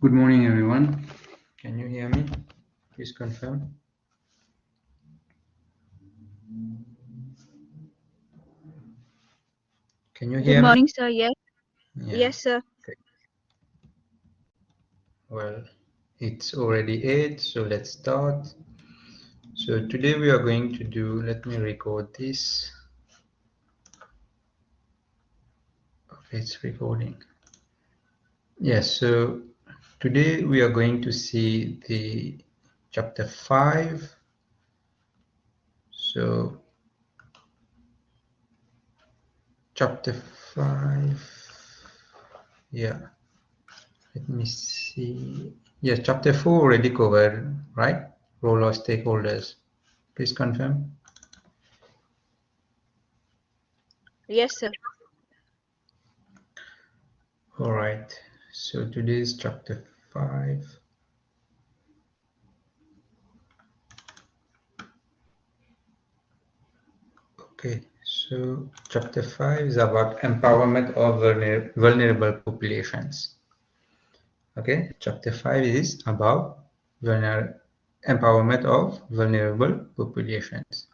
Good morning, everyone. Can you hear me? Please confirm. Can you hear Good me? morning, sir. Yes. Yeah. Yes, sir. Okay. Well, it's already 8, so let's start. So today we are going to do, let me record this. Okay, it's recording. Yes, so today we are going to see the chapter 5. So chapter 5, yeah, let me see. Yes, chapter 4 already covered, right? Role of stakeholders. Please confirm. Yes, sir. All right. So today's chapter 5. Okay. So chapter 5 is about empowerment of vulnerable populations. Okay. Chapter 5 is about empowerment of vulnerable populations.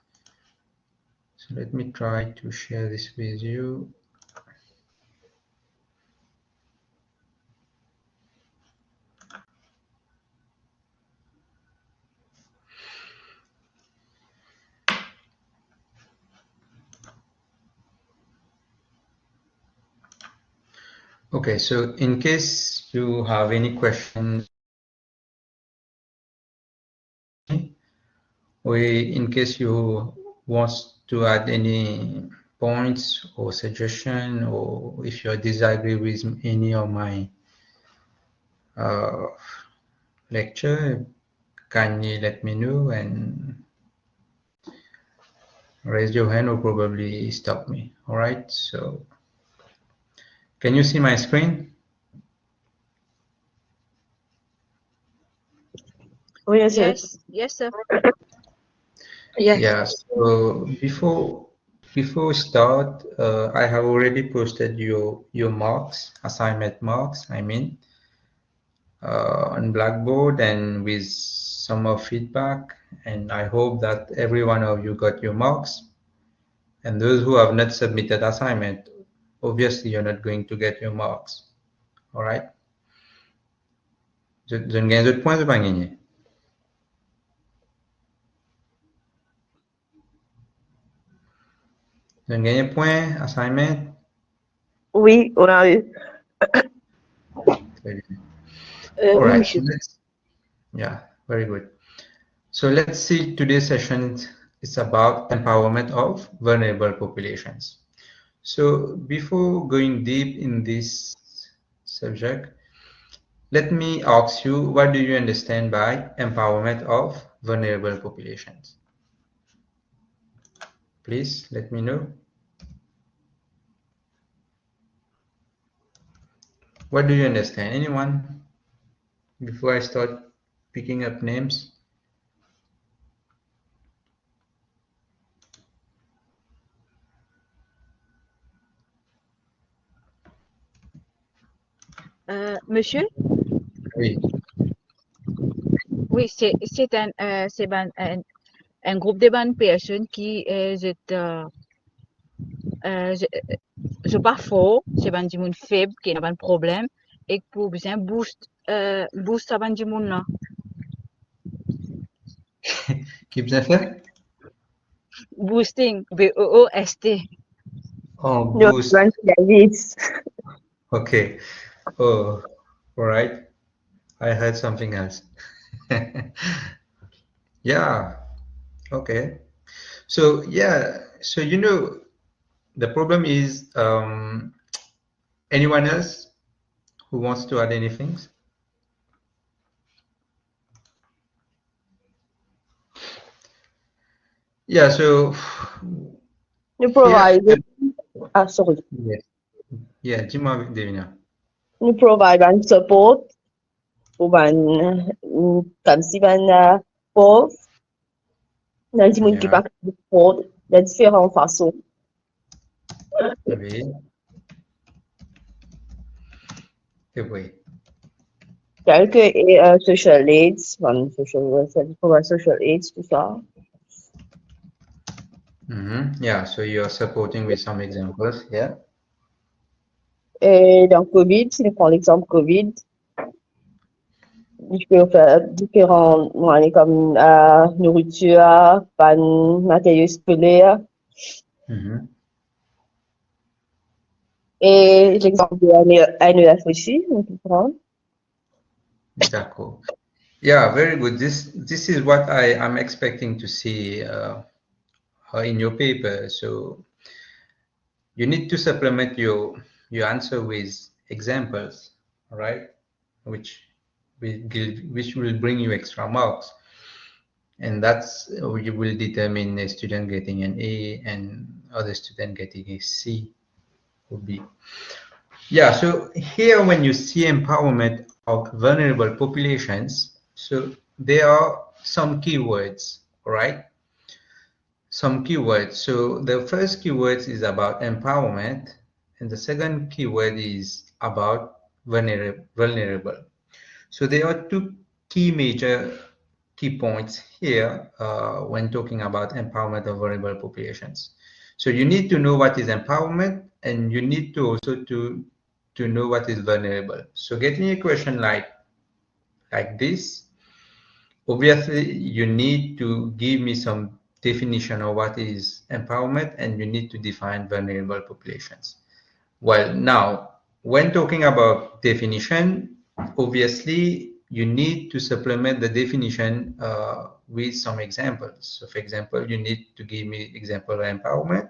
So let me try to share this with you. Okay, so in case you have any questions, or in case you want to add any points or suggestion, or if you disagree with any of my lecture, kindly let me know and raise your hand or probably stop me. All right, so can you see my screen? Oh, yes, sir. Yes. Yes, sir. Yes. Yeah, so before we start, I have already posted your marks, assignment marks, I mean, on Blackboard and with some of feedback, and I hope that every one of you got your marks. And those who have not submitted assignment, obviously you're not going to get your marks. All right? Je ne gagne d'autres points, je pas gagner. Je ne gagne point, assignment. Oui, on a eu. Très bien. Oui, All right. monsieur. Yeah, very good. So let's see today's session is about empowerment of vulnerable populations. So before going deep in this subject, let me ask you, what do you understand by empowerment of vulnerable populations? Please let me know. What do you understand? Anyone? Before I start picking up names. Monsieur? Oui. Oui, c'est un groupe de bonnes personnes qui je pas fort, c'est ben du monde faible qui n'a pas de problème et pour besoin boost ça ben du monde là. Qui bien fait? Boosting, B-O-O-S-T. Oh, No, boost. David. Okay. Oh, all right. I heard something else. Yeah. Okay. So yeah. So the problem is anyone else who wants to add anything? Yeah. So You here. provide, sorry. Yes. Yeah. Dis-moi, Devina. You provide un support pour comme si pauvre, dans le monde qui Yeah. pas pauvre, de différentes façons. Oui. Et oui. quelques social aids, social workers, provide social aids, tout ça. Yeah, so you're supporting with some examples, yeah. Et dans COVID, si on prend l'exemple COVID, je peux faire différents moyens comme nourriture, matériaux scolaires. Et l'exemple de ANEF aussi, on peut prendre. D'accord. Yeah, very good. This is what I am expecting to see in your paper. So you need to supplement your answer with examples, all right? Which will bring you extra marks, and that's you will determine a student getting an A and other student getting a C or B. Yeah, so here when you see empowerment of vulnerable populations, so there are some keywords, right? Some keywords. So the first keyword is about empowerment, and the second keyword is about vulnerable. So there are two major key points here when talking about empowerment of vulnerable populations. So you need to know what is empowerment, and you need to also to know what is vulnerable. So getting a question like this, obviously you need to give me some definition of what is empowerment, and you need to define vulnerable populations. Well, now when talking about definition, obviously you need to supplement the definition with some examples. So for example, you need to give me example of empowerment,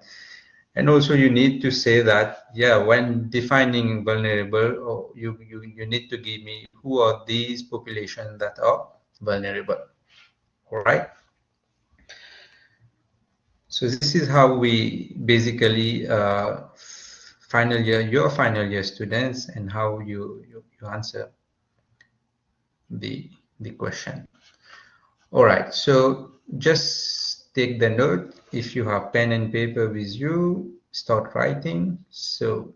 and also you need to say that, yeah, when defining vulnerable, or you need to give me who are these populations that are vulnerable. All right. So this is how we basically your final year students, and how you answer the question. All right, so just take the note. If you have pen and paper with you, start writing. So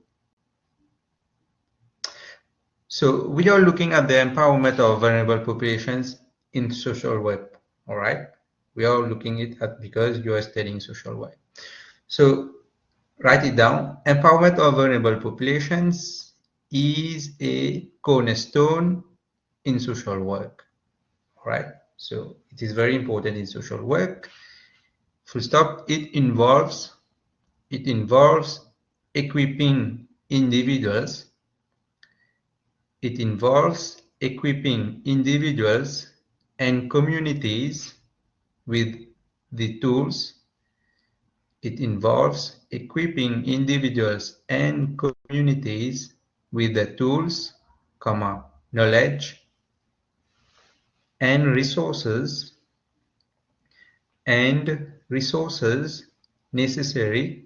we are looking at the empowerment of vulnerable populations in social work. All right, we are looking at because you are studying social work. So write it down. Empowerment of vulnerable populations is a cornerstone in social work. All right. So it is very important in social work. Full stop. It involves equipping individuals. It involves equipping individuals and communities with the tools. It involves equipping individuals and communities with the tools, knowledge, and resources necessary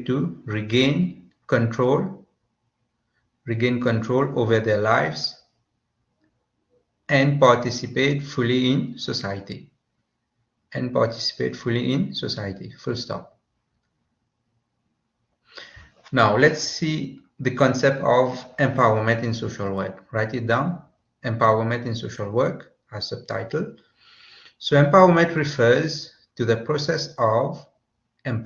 to regain control over their lives and participate fully in society. Full stop. Now let's see the concept of empowerment in social work. Write it down. Empowerment in social work as subtitle. So empowerment refers to the process of the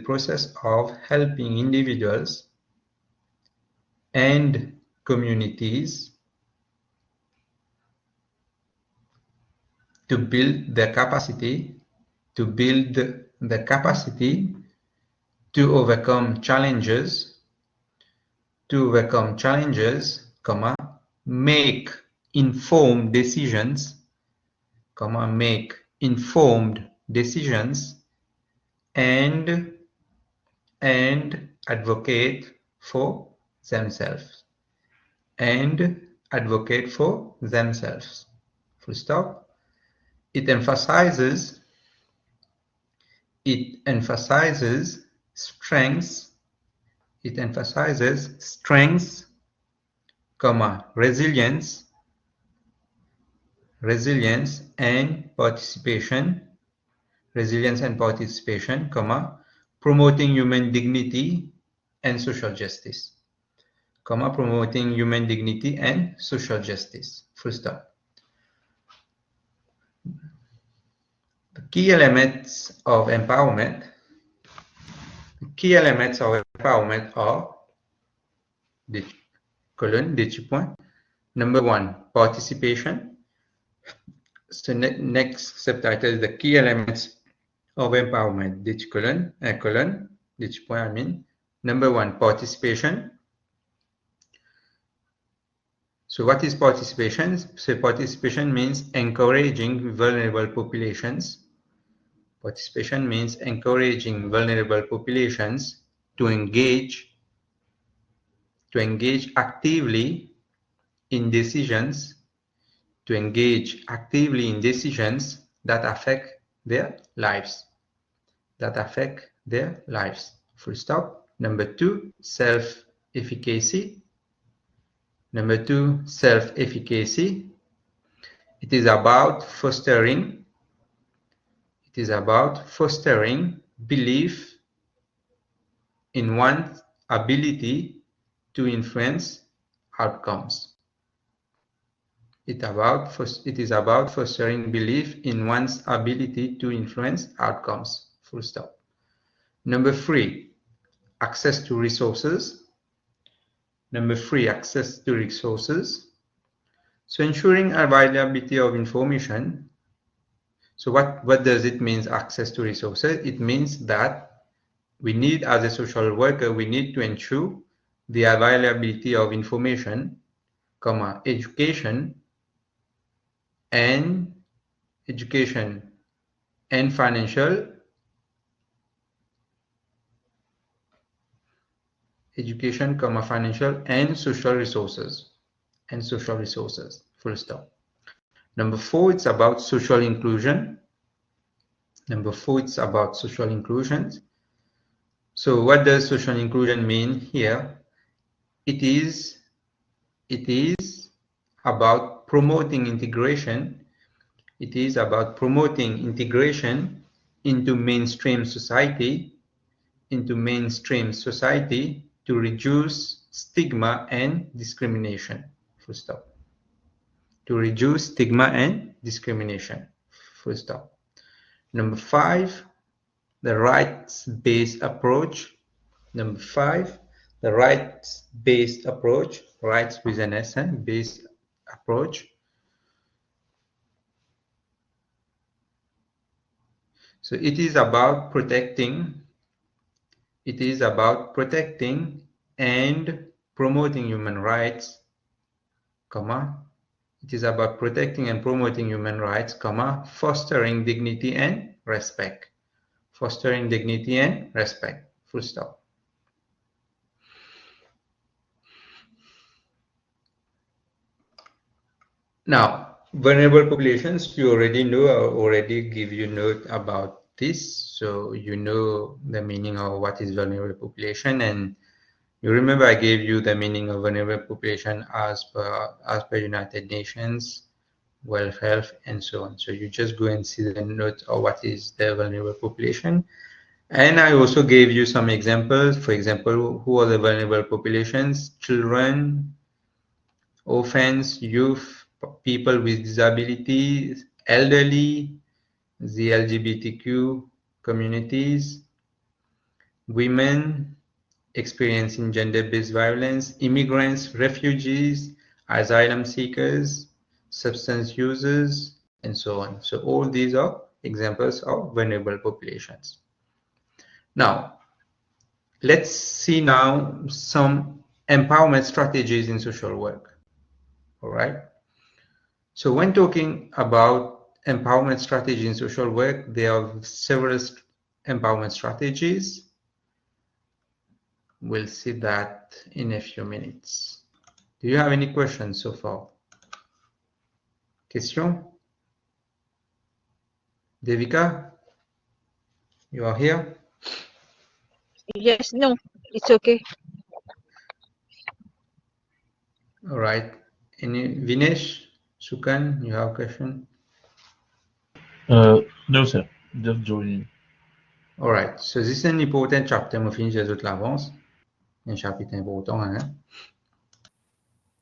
process of helping individuals and communities to build the capacity to overcome challenges, make informed decisions, and advocate for themselves. Full stop. It emphasizes strengths, resilience, resilience and participation, comma, promoting human dignity and social justice, comma, promoting human dignity and social justice, full stop. The key elements of empowerment are des points. Number one, participation. So next subtitle is the key elements of empowerment. Number one, participation. So what is participation? So participation means encouraging vulnerable populations. Participation means encouraging vulnerable populations to engage actively in decisions, that affect their lives. Full stop. Number two, self-efficacy. It is about fostering belief in one's ability to influence outcomes. It is about fostering belief in one's ability to influence outcomes. Full stop. Number three, access to resources. So ensuring availability of information. So what does it mean, access to resources? It means that we need, as a social worker, we need to ensure the availability of information, education and financial and social resources. Full stop. Number four, it's about social inclusion. So what does social inclusion mean here? It is about promoting integration. Into mainstream society to reduce stigma and discrimination. Full stop. Full stop. Number five, the rights-based approach. Rights with an S, based approach. So it is about protecting and promoting human rights, fostering dignity and respect. Full stop. Now, vulnerable populations, you already know, I already give you note about this, so you know the meaning of what is vulnerable population, and you remember I gave you the meaning of vulnerable population as per United Nations, World Health, and so on. So you just go and see the note of what is the vulnerable population. And I also gave you some examples. For example, who are the vulnerable populations? Children, orphans, youth, people with disabilities, elderly, the LGBTQ communities, women experiencing gender-based violence, immigrants, refugees, asylum seekers, substance users, and so on. So all these are examples of vulnerable populations. Now, let's see now some empowerment strategies in social work. All right. So when talking about empowerment strategies in social work, there are several empowerment strategies. We'll see that in a few minutes. Do you have any questions so far? Question? Devika, you are here? Yes, no, it's okay. All right. Any Vinesh, Sukan, you have a question? No, sir. Just joining. All right. So this is an important chapter. Je finis les autres l'avance. Un chapitre important, hein?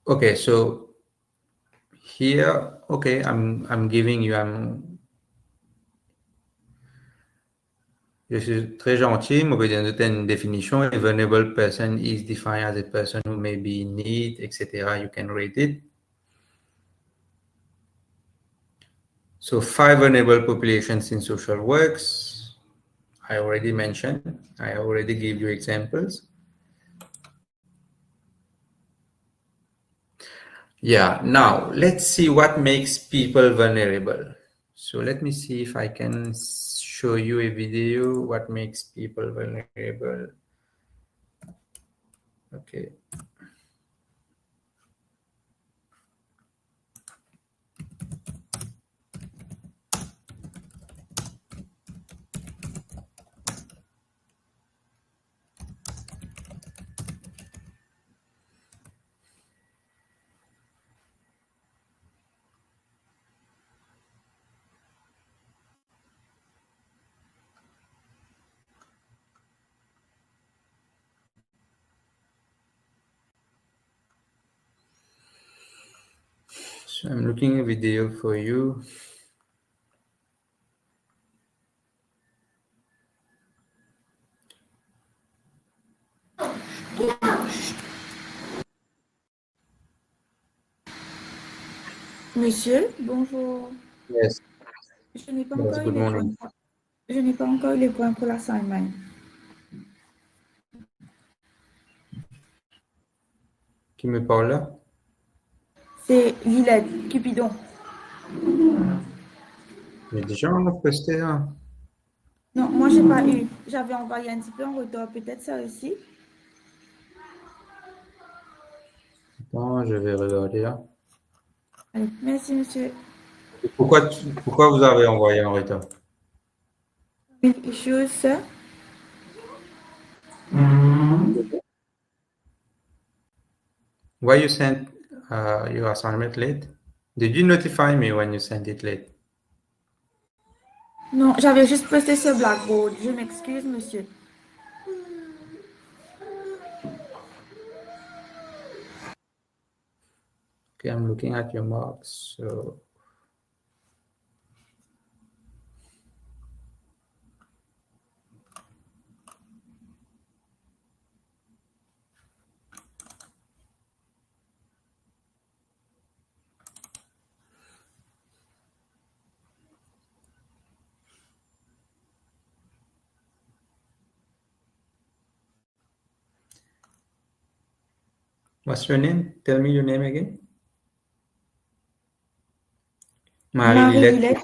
Okay, so here, okay, I'm giving you, je suis très gentil, je vais donner une définition. A vulnerable person is defined as a person who may be in need, etc. You can read it. So 5 vulnerable populations in social works. I already mentioned. I already gave you examples. Yeah, now let's see what makes people vulnerable. So let me see if I can show you a video what makes people vulnerable. Okay. So I'm looking a video for you. Monsieur, bonjour. Yes, Je n'ai pas yes, encore eu good les points. morning. Je n'ai pas encore eu les points pour l'assignment. Qui me parle là? C'est Lilette, Cupidon. Mais déjà on a posté là. Non, moi, j'ai pas eu. J'avais envoyé un petit peu en retard. Peut-être ça aussi. Attends, je vais regarder là. Allez, merci, monsieur. Pourquoi vous avez envoyé en retard? Une chose, sir. Why you sent your assignment late? Did you notify me when you sent it late? Non, j'avais juste posté sur Blackboard. Je m'excuse, monsieur. Okay, I'm looking at your marks. So what's your name? Tell me your name again. Marie-Lilette.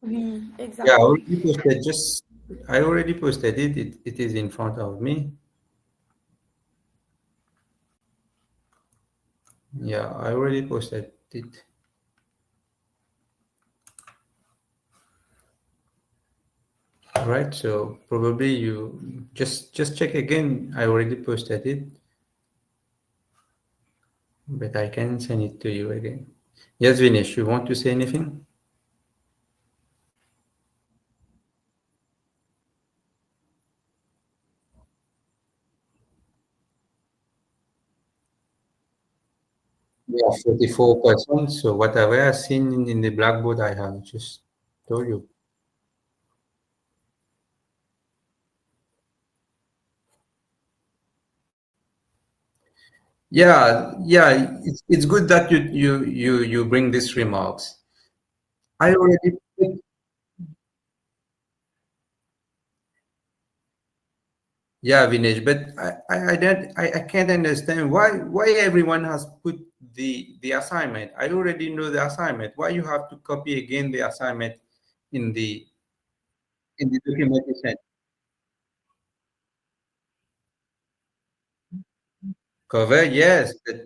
Oui, exactement. Yeah, I already posted. I already posted it. It is in front of me. Yeah, I already posted it. All right, so probably you just check again. I already posted it, but I can send it to you again. Yes, Vinesh, you want to say anything? Yeah, 44%. So whatever I've seen in the Blackboard, I have just told you. Yeah, it's good that you bring these remarks. I already yeah, Vinesh, but I can't understand why everyone has put the assignment. I already know the assignment. Why you have to copy again the assignment in the document you sent? Cover, yes, but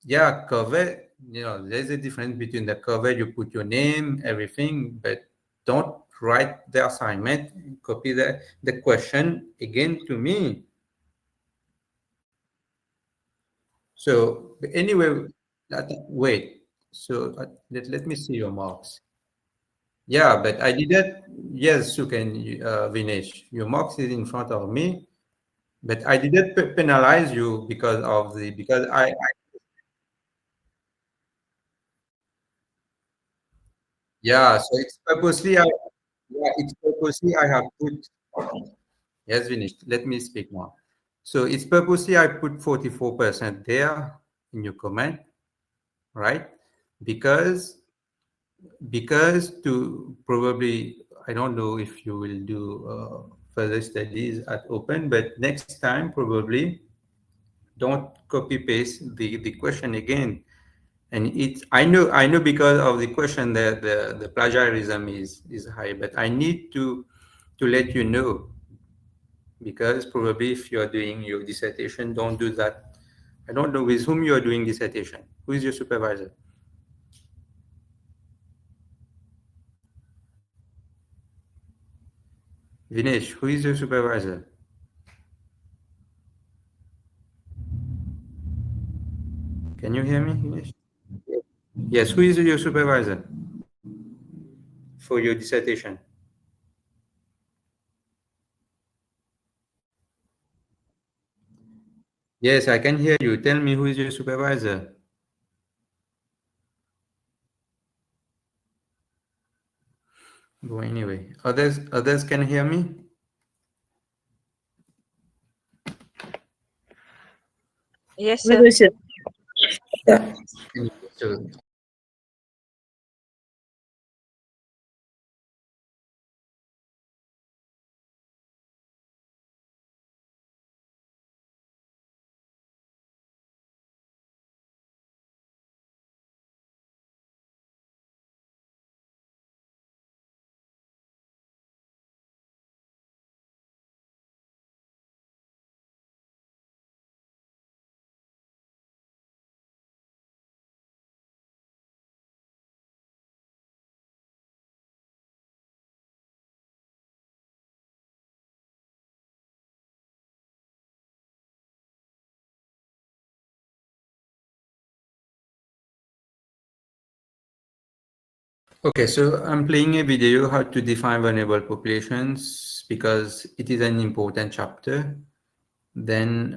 yeah, cover. You know, there's a difference between the cover. You put your name, everything, but don't write the assignment. Copy the question again to me. So anyway, wait. So let me see your marks. Yeah, but I didn't. Yes, you can, Vinesh. Your marks is in front of me, but I didn't penalize you because of the because I yeah. So it's purposely I yeah it's purposely I have put yes, Vinesh. Let me speak now. So it's purposely I put 44% there in your comment, right? Because to probably, I don't know if you will do further studies at Open, but next time probably don't copy paste the question again. And it's I know because of the question that the plagiarism is high, but I need to let you know, because probably if you are doing your dissertation, don't do that. I don't know with whom you are doing dissertation. Who is your supervisor? Vinesh, who is your supervisor? Can you hear me, Vinesh? Yes, who is your supervisor for your dissertation? Yes, I can hear you. Tell me who is your supervisor. Well, anyway, others can hear me? Yes, Oui, sir. monsieur. So, okay, so I'm playing a video how to define vulnerable populations because it is an important chapter. Then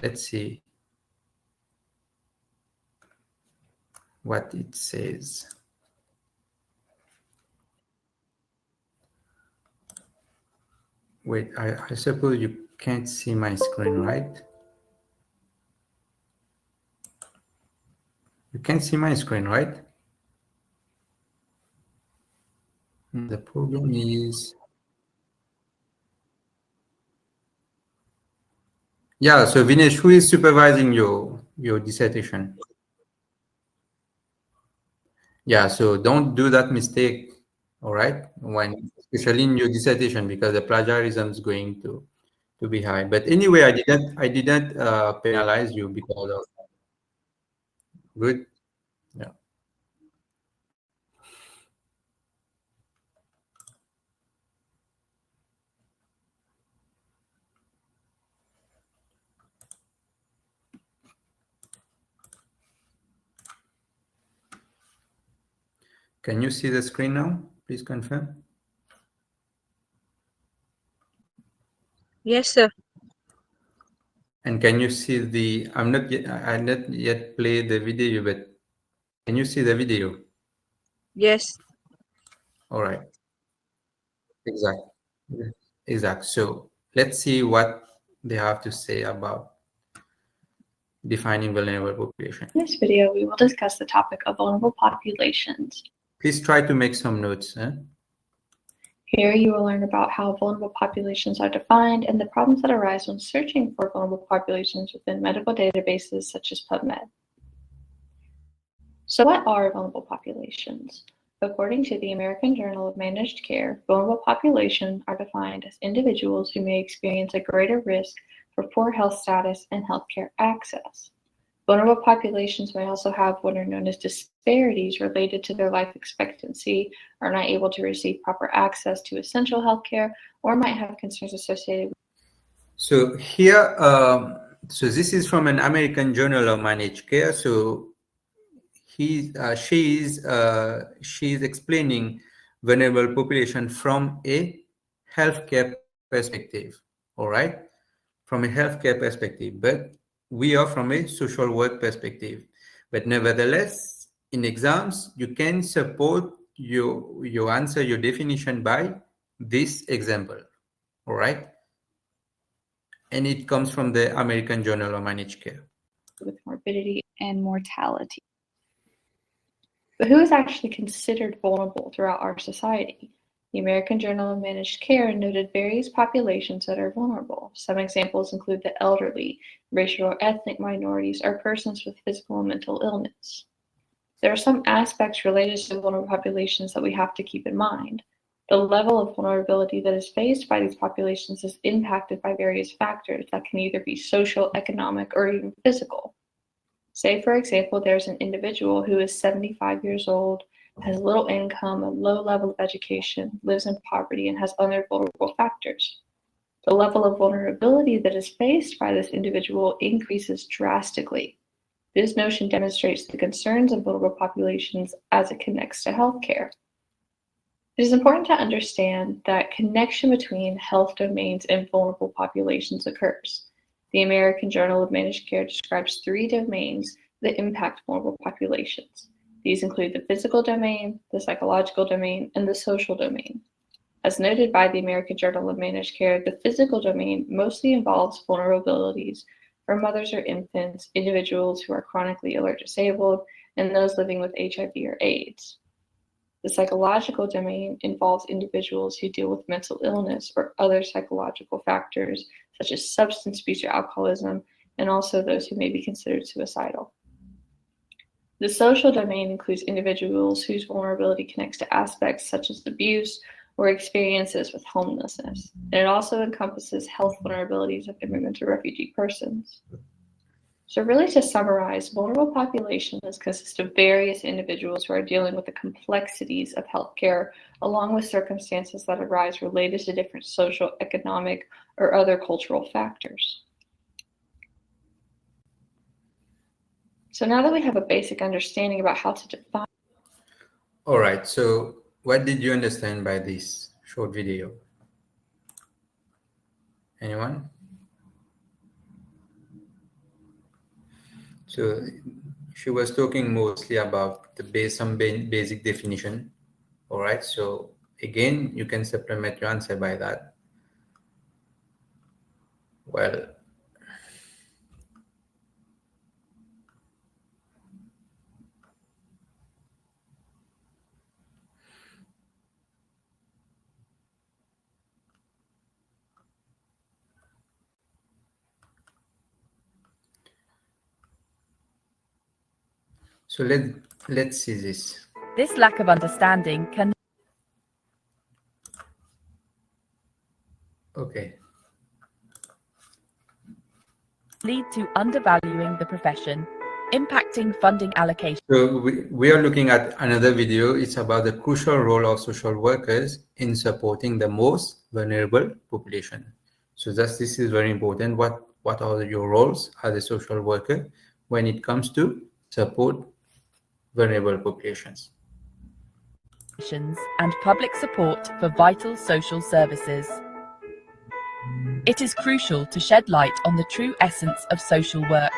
let's see what it says. Wait, I suppose you can't see my screen, right? You can see my screen, right? The problem is, yeah. So Vinesh, who is supervising your dissertation? Yeah. So don't do that mistake. All right, when especially in your dissertation, because the plagiarism is going to be high. But anyway, I didn't penalize you because of good. Yeah. Can you see the screen now? Please confirm. Yes, sir. And can you see the? I not yet played the video, but can you see the video? Yes. All right. Exact. Exact. So let's see what they have to say about defining vulnerable population. In this video, we will discuss the topic of vulnerable populations. Please try to make some notes. Here you will learn about how vulnerable populations are defined and the problems that arise when searching for vulnerable populations within medical databases such as PubMed. So what are vulnerable populations? According to the American Journal of Managed Care, vulnerable populations are defined as individuals who may experience a greater risk for poor health status and healthcare access. Vulnerable populations may also have what are known as disparities related to their life expectancy, are not able to receive proper access to essential healthcare, or might have concerns associated with. So here, so this is from an American Journal of Managed Care. So she's explaining vulnerable population from a healthcare perspective, all right? From a healthcare perspective, but we are from a social work perspective. But nevertheless, in exams, you can support your answer, your definition by this example, all right? And it comes from the American Journal of Managed Care. With morbidity and mortality. But who is actually considered vulnerable throughout our society? The American Journal of Managed Care noted various populations that are vulnerable. Some examples include the elderly, racial or ethnic minorities, or persons with physical and mental illness. There are some aspects related to vulnerable populations that we have to keep in mind. The level of vulnerability that is faced by these populations is impacted by various factors that can either be social, economic, or even physical. Say, for example, there's an individual who is 75 years old, has little income, a low level of education, lives in poverty, and has other vulnerable factors. The level of vulnerability that is faced by this individual increases drastically. This notion demonstrates the concerns of vulnerable populations as it connects to healthcare. It is important to understand that connection between health domains and vulnerable populations occurs. The American Journal of Managed Care describes 3 domains that impact vulnerable populations. These include the physical domain, the psychological domain, and the social domain. As noted by the American Journal of Managed Care, the physical domain mostly involves vulnerabilities for mothers or infants, individuals who are chronically ill or disabled, and those living with HIV or AIDS. The psychological domain involves individuals who deal with mental illness or other psychological factors, such as substance abuse or alcoholism, and also those who may be considered suicidal. The social domain includes individuals whose vulnerability connects to aspects such as abuse or experiences with homelessness. And it also encompasses health vulnerabilities of immigrant or refugee persons. So really, to summarize, vulnerable populations consist of various individuals who are dealing with the complexities of healthcare, along with circumstances that arise related to different social, economic, or other cultural factors. So now that we have a basic understanding about how to define. All right, so what did you understand by this short video? Anyone? So she was talking mostly about some basic definition. All right, so again, you can supplement your answer by that. Well, so let's see this. This lack of understanding can lead to undervaluing the profession, impacting funding allocation. So we are looking at another video. It's about the crucial role of social workers in supporting the most vulnerable population. So this is very important. What are your roles as a social worker when it comes to support vulnerable populations? And public support for vital social services. It is crucial to shed light on the true essence of social work,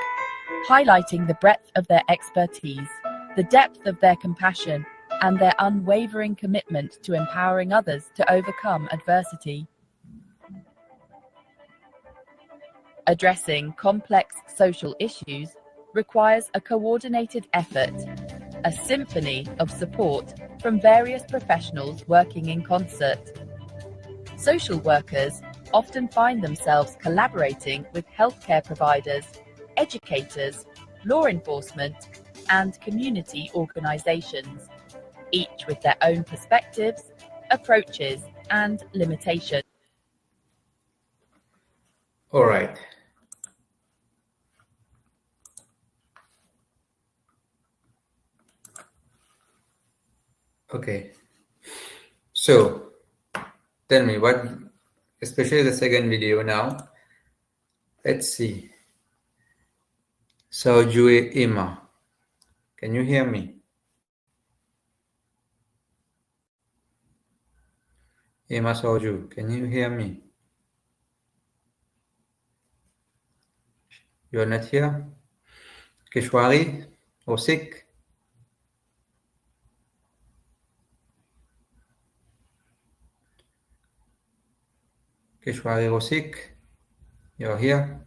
highlighting the breadth of their expertise, the depth of their compassion, and their unwavering commitment to empowering others to overcome adversity. Addressing complex social issues requires a coordinated effort, a symphony of support from various professionals working in concert. Social workers often find themselves collaborating with healthcare providers, educators, law enforcement, and community organizations, each with their own perspectives, approaches, and limitations. All right. Okay. So tell me what, especially the second video now. Let's see. So Emma, Can you hear me? Emma Soju, can you hear me? You're not here? Keshwari, Osik? Keshwari Osik, you're here?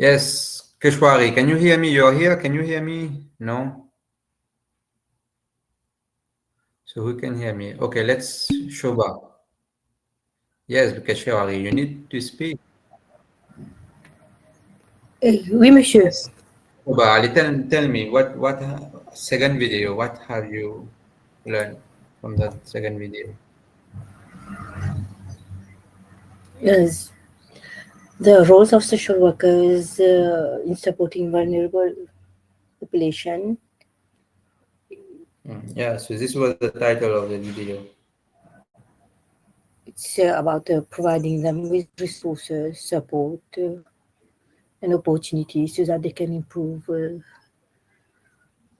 Yes, Keshwari, can you hear me? You're here? Can you hear me? No? So who can hear me? Okay, let's Shobha. Yes, Keshwari, you need to speak. Oui, monsieur. Shobha, Ali, tell me what second video, what have you learned from the second video? Yes. The roles of social workers in supporting vulnerable population. Yeah, so this was the title of the video. It's about providing them with resources, support, and opportunities so that they can improve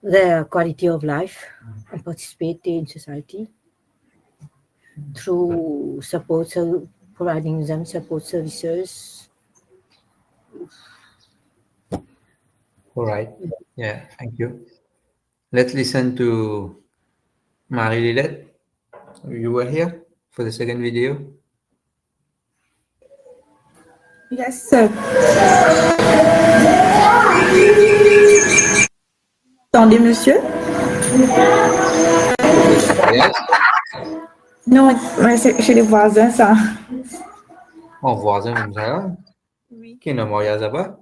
their quality of life and participate in society through support, so providing them support services. All right. Yeah, thank you. Let's listen to Marie-Lilette. You were here for the second video? Yes, sir. Attendez, monsieur? Yes. Non, mais c'est chez les voisins, ça. Oh, voisin comme ça. Oui. Qui ne m'a pas?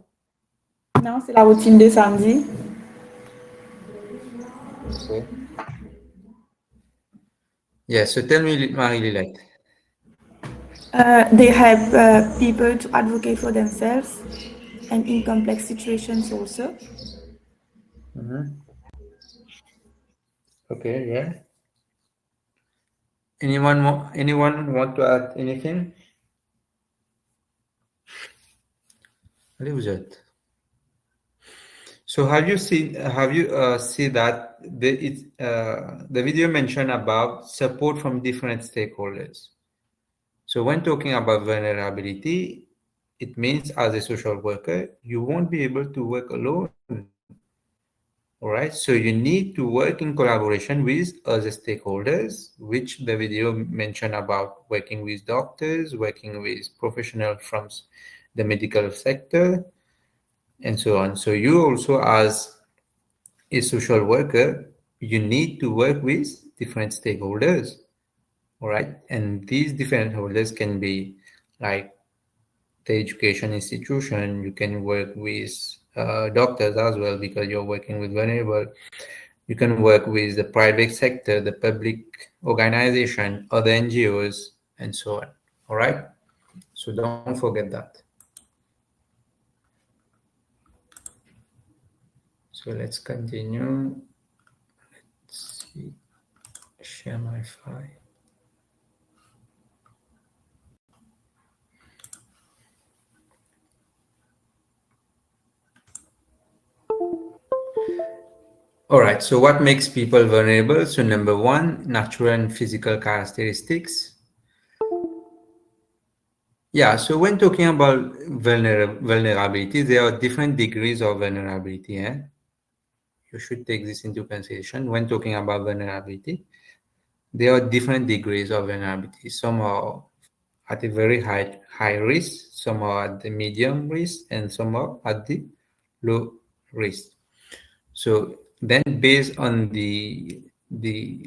Non, c'est la routine de samedi. Okay. Yes, so tell me, Marie-Lilette. They help people to advocate for themselves and in complex situations also. Okay, yeah. Anyone want to add anything? Allez, vous êtes. So have you seen see that the video mentioned about support from different stakeholders? So when talking about vulnerability, it means as a social worker, you won't be able to work alone. All right, so you need to work in collaboration with other stakeholders, which the video mentioned about working with doctors, working with professionals from the medical sector, and so on. So you also, as a social worker, you need to work with different stakeholders. All right, and these different holders can be like the education institution. You can work with doctors as well because you're working with vulnerable. You can work with the private sector, the public organization, other NGOs, and so on. All right, so don't forget that. So let's continue. Let's see. Share my file. All right, so what makes people vulnerable? So number one, natural and physical characteristics. Yeah, so when talking about vulnerability, there are different degrees of vulnerability. You should take this into consideration when talking about vulnerability. There are different degrees of vulnerability. Some are at a very high risk, some are at the medium risk, and some are at the low risk. So then based on the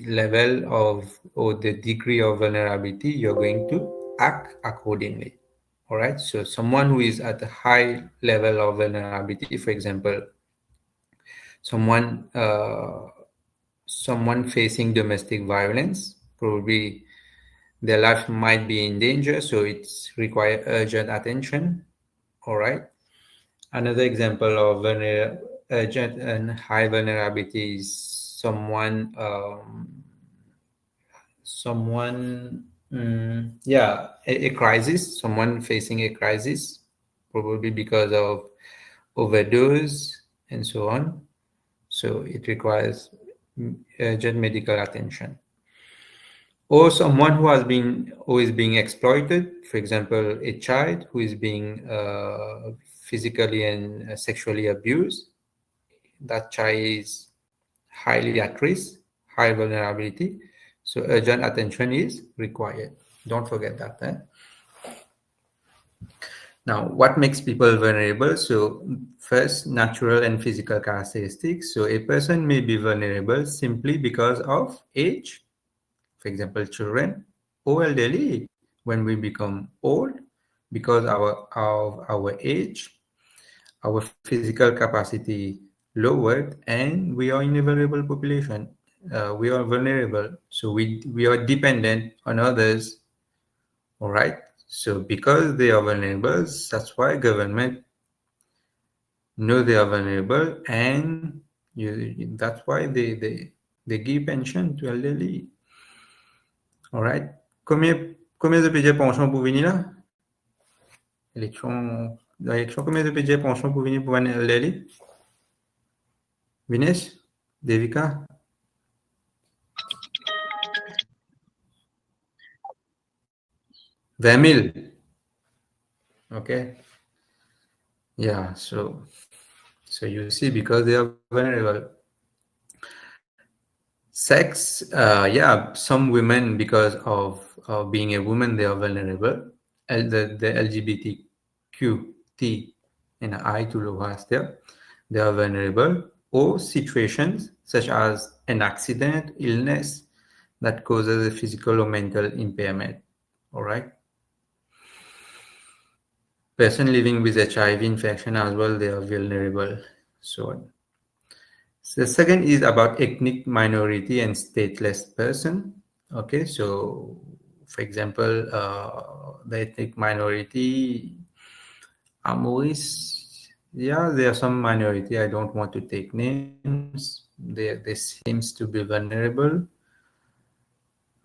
level of or the degree of vulnerability, you're going to act accordingly. All right, so someone who is at a high level of vulnerability, for example, someone facing domestic violence, probably their life might be in danger, so it's require urgent attention. All right, another example of urgent and high vulnerability is someone someone, yeah, a crisis, someone facing a crisis, probably because of overdose and so on. So it requires urgent medical attention. Or someone who is being exploited, for example, a child who is being physically and sexually abused. That child is highly at risk, high vulnerability. So urgent attention is required. Don't forget that. Now, what makes people vulnerable? So first, natural and physical characteristics. So a person may be vulnerable simply because of age, for example, children, or elderly when we become old, because of our age, our physical capacity lowered, and we are in a vulnerable population. We are vulnerable, so we are dependent on others. All right. So because they are vulnerable, that's why government know they are vulnerable, and that's why they give pension to elderly. All right. Combien de PJ pension pour venir là? Élection, combien de PJ pension pour venir pour un elderly? Vinesh, Devika? $20,000. Okay. Yeah, so you see, because they are vulnerable. Sex, yeah, some women, because of being a woman, they are vulnerable. The LGBTQT and I to Lohas there, they are vulnerable. Or situations such as an accident, illness that causes a physical or mental impairment. All right. Person living with HIV infection as well, they are vulnerable. So the second is about ethnic minority and stateless person. Okay, so for example, the ethnic minority, Amoris, yeah, there are some minority. I don't want to take names. They seems to be vulnerable.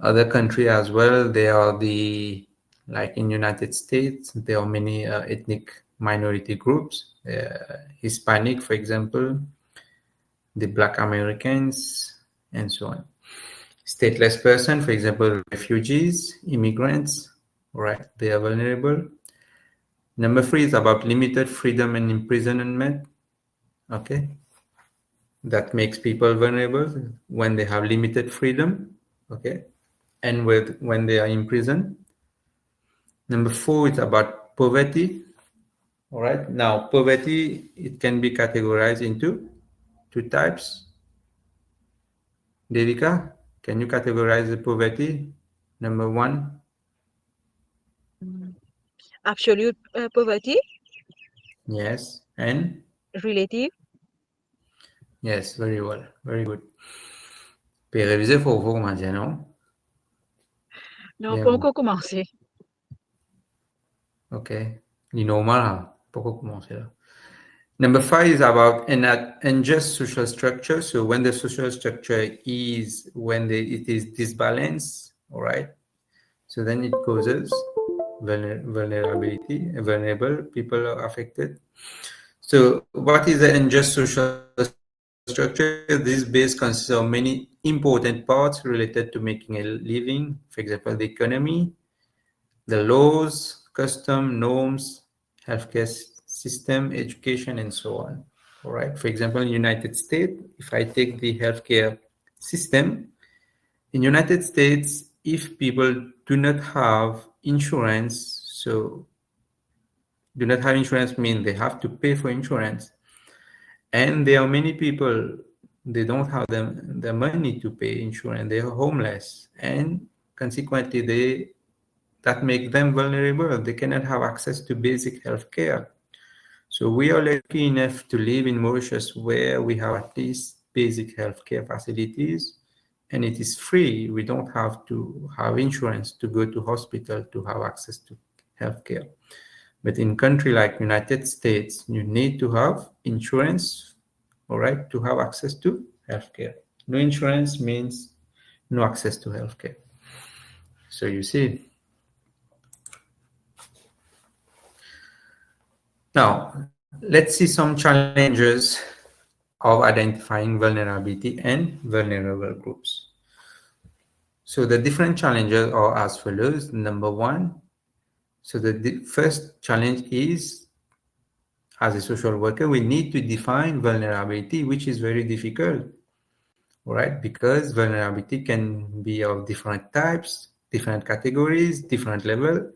Other country as well. They are like in United States, there are many ethnic minority groups. Hispanic, for example, the Black Americans, and so on. Stateless person, for example, refugees, immigrants, right? They are vulnerable. Number 3 is about limited freedom and imprisonment. Okay, that makes people vulnerable when they have limited freedom. Okay, and when they are in prison. Number 4 is about poverty. All right. Now, poverty, it can be categorized into 2 types. Devika, can you categorize the poverty? Number 1. Absolute poverty. Yes. And? Relative. Yes, very well. Very good. Puis réviser pour vous, maintenant. Non, pas encore commencé. Okay. You normal, pas encore commencer là. Number 5 is about an unjust social structure. So when the social structure is, it is disbalanced, all right? So then it causes vulnerability, vulnerable people are affected. So what is the unjust social structure? This base consists of many important parts related to making a living. For example, the economy, the laws, custom, norms, healthcare system, education, and so on. All right. For example, in the United States, if I take the healthcare system, in United States, if people do not have insurance, so do not have insurance means they have to pay for insurance. And there are many people, they don't have the money to pay insurance. They are homeless. And consequently, that makes them vulnerable. They cannot have access to basic health care. So we are lucky enough to live in Mauritius where we have at least basic healthcare facilities, and it is free. We don't have to have insurance to go to hospital to have access to healthcare. But in country like United States, you need to have insurance, all right, to have access to healthcare. No insurance means no access to healthcare. So you see. Now, let's see some challenges of identifying vulnerability and vulnerable groups. So the different challenges are as follows. Number one, so the first challenge is, as a social worker, we need to define vulnerability, which is very difficult, right? Because vulnerability can be of different types, different categories, different level.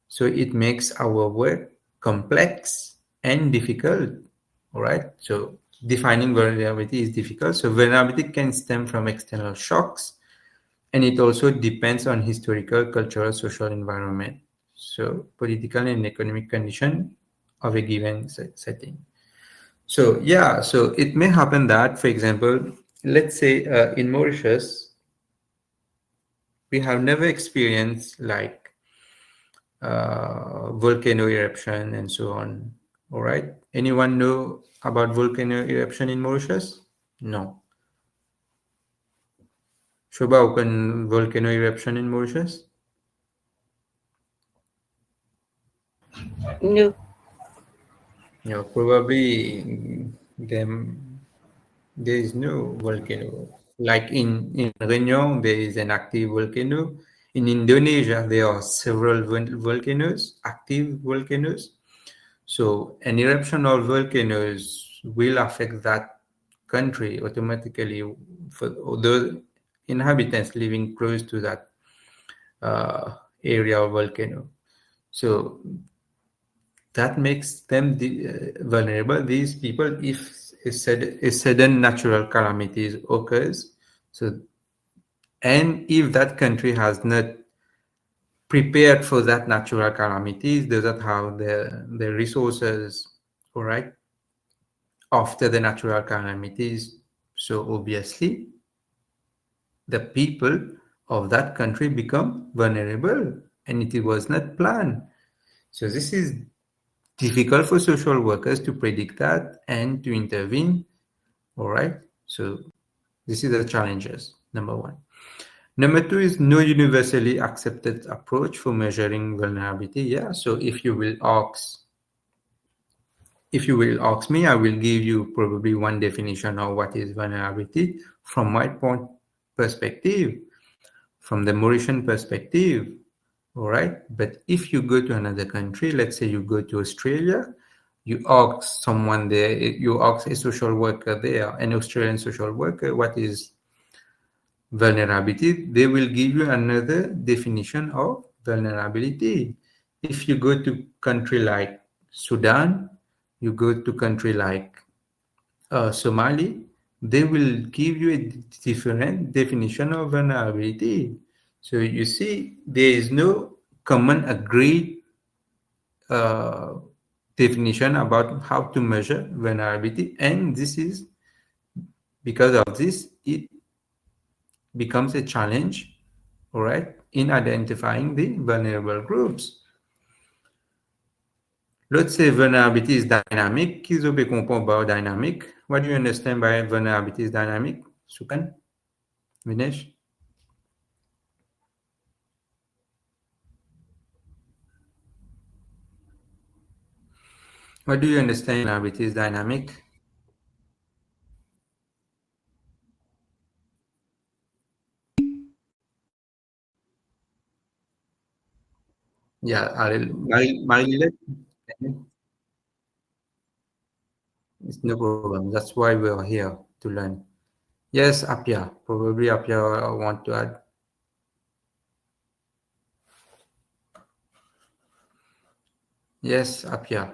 So it makes our work complex and difficult, all right? So defining vulnerability is difficult. So vulnerability can stem from external shocks, and it also depends on historical, cultural, social environment. So political and economic condition of a given setting. So yeah, so it may happen that, for example, let's say in Mauritius, we have never experienced like volcano eruption and so on. All right. Anyone know about volcano eruption in Mauritius? No. Shoba, open volcano eruption in Mauritius? No. Yeah, probably there is no volcano. Like in Réunion, there is an active volcano. In Indonesia, there are several volcanoes, active volcanoes. So an eruption of volcanoes will affect that country automatically for the inhabitants living close to that area of volcano. So that makes them vulnerable, these people, if a sudden natural calamities occurs. So, and if that country has not prepared for that natural calamities, does not have the resources, all right, after the natural calamities. So obviously, the people of that country become vulnerable, and it was not planned. So this is difficult for social workers to predict that and to intervene. All right. So this is the challenges, number one. Number two is no universally accepted approach for measuring vulnerability. Yeah. So if you will ask me, I will give you probably one definition of what is vulnerability from my perspective, from the Mauritian perspective. All right. But if you go to another country, let's say you go to Australia, you ask someone there, you ask a social worker there, an Australian social worker, what is vulnerability? They will give you another definition of vulnerability. If you go to country like Sudan, you go to country like Somali, they will give you a different definition of vulnerability. So you see, there is no common agreed definition about how to measure vulnerability, and this is because of this, it becomes a challenge, all right, in identifying the vulnerable groups. Let's say vulnerability is dynamic. Qu'est-ce que comprend by dynamic? What do you understand by vulnerability is dynamic? Sukan? Vinesh? What do you understand vulnerability is dynamic? Yeah, Marie-Lilette? It's no problem. That's why we're here, to learn. Yes, Apia. Probably Apia want to add. Yes, Apia.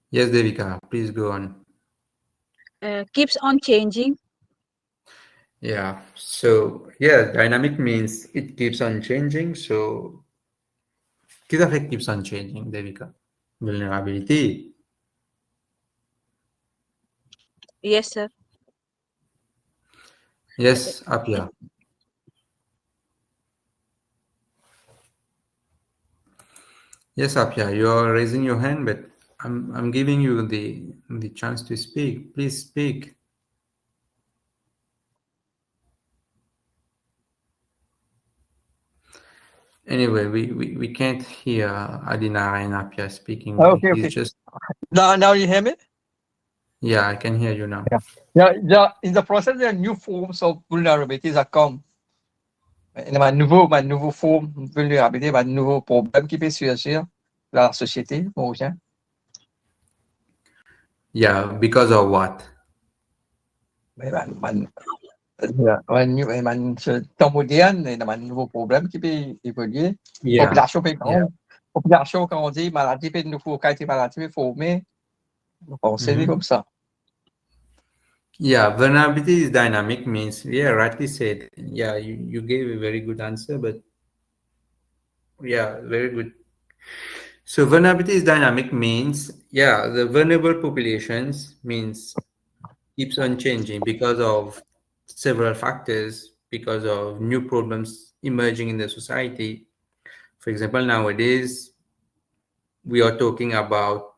Yes, Devika, please go on. Keeps on changing. Yeah, so yeah, dynamic means it keeps on changing. So, qu'est-ce que keeps on changing, Devika? Vulnerability. Yes, sir. Yes, Apia. Yes, Apia, you're raising your hand, but I'm giving you the chance to speak. Please speak. Anyway, we can't hear Adinara and Apia speaking. Okay, He's okay. just, Now you hear me? yeah, I can hear you now. Yeah. In the process, there are new forms of vulnerabilities that come. Il y a un nouveau forme de vulnérabilité, un nouveau problème qui peut surgir dans la société, Mauricien. Yeah, because of what? Temps moderne, il y a un nouveau problème qui peut évoluer. Yeah. Population peut population, quand on dit maladie peut nouveau qualité maladie peut former. On sait comme ça. Yeah, vulnerability is dynamic means, yeah, rightly said. Yeah, you gave a very good answer, but yeah, very good. So vulnerability is dynamic means, yeah, the vulnerable populations means keeps on changing because of several factors, because of new problems emerging in the society. For example, nowadays, we are talking about,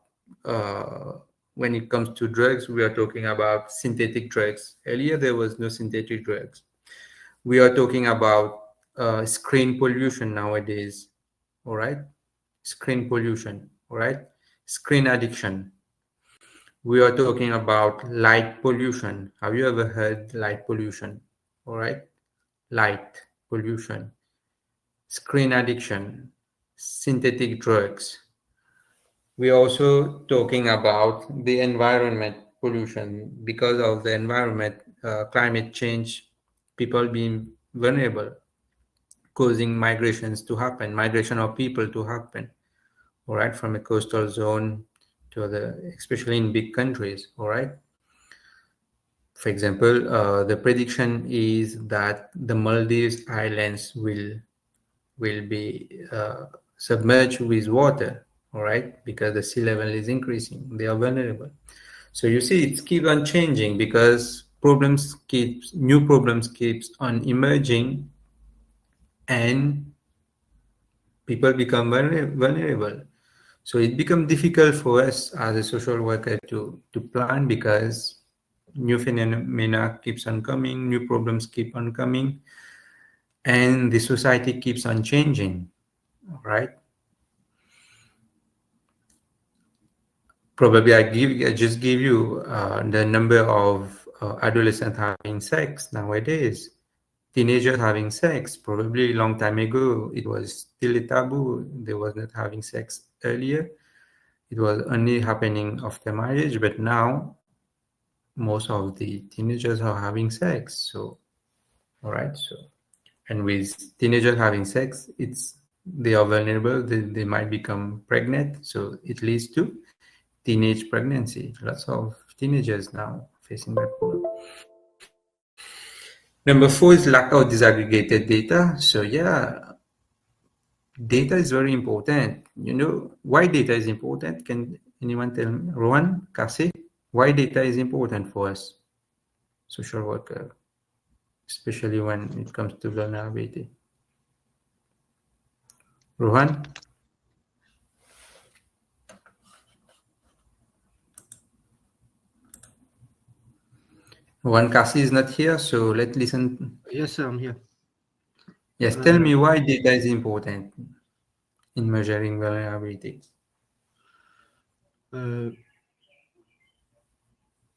when it comes to drugs, we are talking about synthetic drugs. Earlier, there was no synthetic drugs. We are talking about screen pollution nowadays, all right? Screen pollution, all right? Screen addiction. We are talking about light pollution. Have you ever heard light pollution? All right? Light pollution, screen addiction, synthetic drugs. We are also talking about the environment pollution. Because of the environment, climate change, people being vulnerable, causing migrations to happen, migration of people to happen, all right, from a coastal zone to especially in big countries, all right. For example, the prediction is that the Maldives Islands will be submerged with water, all right, because the sea level is increasing. They are vulnerable. So you see, it keeps on changing because new problems keeps on emerging, and people become vulnerable. So it becomes difficult for us as a social worker to plan, because new phenomena keeps on coming, new problems keep on coming, and the society keeps on changing, right? Probably I just give you the number of adolescents having sex nowadays. Teenagers having sex. Probably a long time ago, it was still a taboo. They was not having sex earlier. It was only happening after marriage, but now most of the teenagers are having sex. So, all right. So, and with teenagers having sex, they are vulnerable. They might become pregnant. So it leads to teenage pregnancy. Lots of teenagers now facing that problem. Number 4 is lack of disaggregated data. So yeah, data is very important. You know why data is important? Can anyone tell me? Rohan, Kasi, why data is important for us, social worker, especially when it comes to vulnerability? Rohan? Rohan Kasi is not here, so let's listen. Yes, sir, I'm here. Yes, tell me why data is important in measuring vulnerability.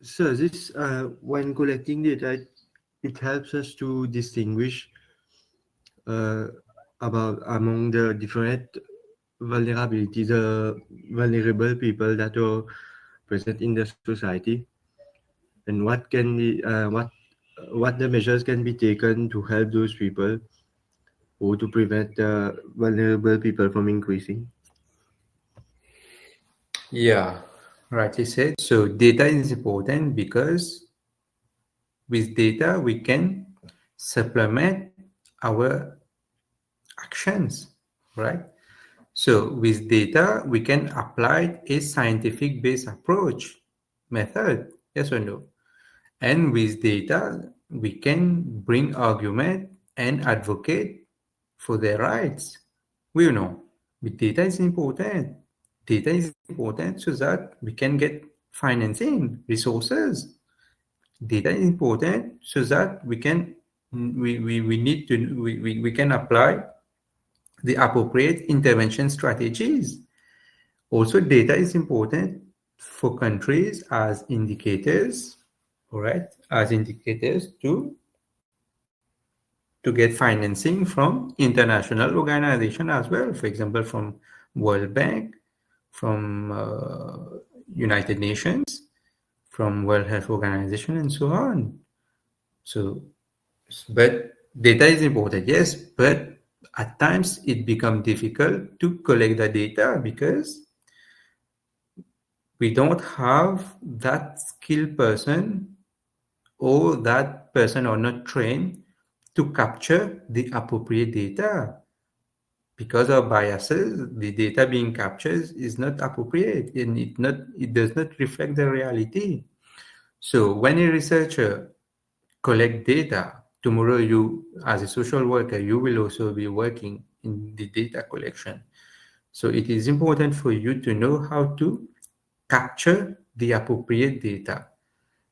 So this, when collecting data, it helps us to distinguish about among the different vulnerabilities, the vulnerable people that are present in the society, and what can be what the measures can be taken to help those people or to prevent vulnerable people from increasing. Yeah, rightly said. So data is important because with data we can supplement our actions, right? So with data we can apply a scientific based approach method, yes or no? And with data we can bring argument and advocate for their rights. We know with data is important. Data is important so that we can get financing, resources. Data is important so that we can apply the appropriate intervention strategies. Also, data is important for countries as indicators, all right, as indicators to get financing from international organizations as well. For example, from World Bank, from United Nations, from World Health Organization, and so on. So, but data is important, yes, but at times it becomes difficult to collect the data because we don't have that skilled person, or that person are not trained to capture the appropriate data. Because of biases, the data being captured is not appropriate, and it does not reflect the reality. So when a researcher collect data, tomorrow you, as a social worker, you will also be working in the data collection. So it is important for you to know how to capture the appropriate data.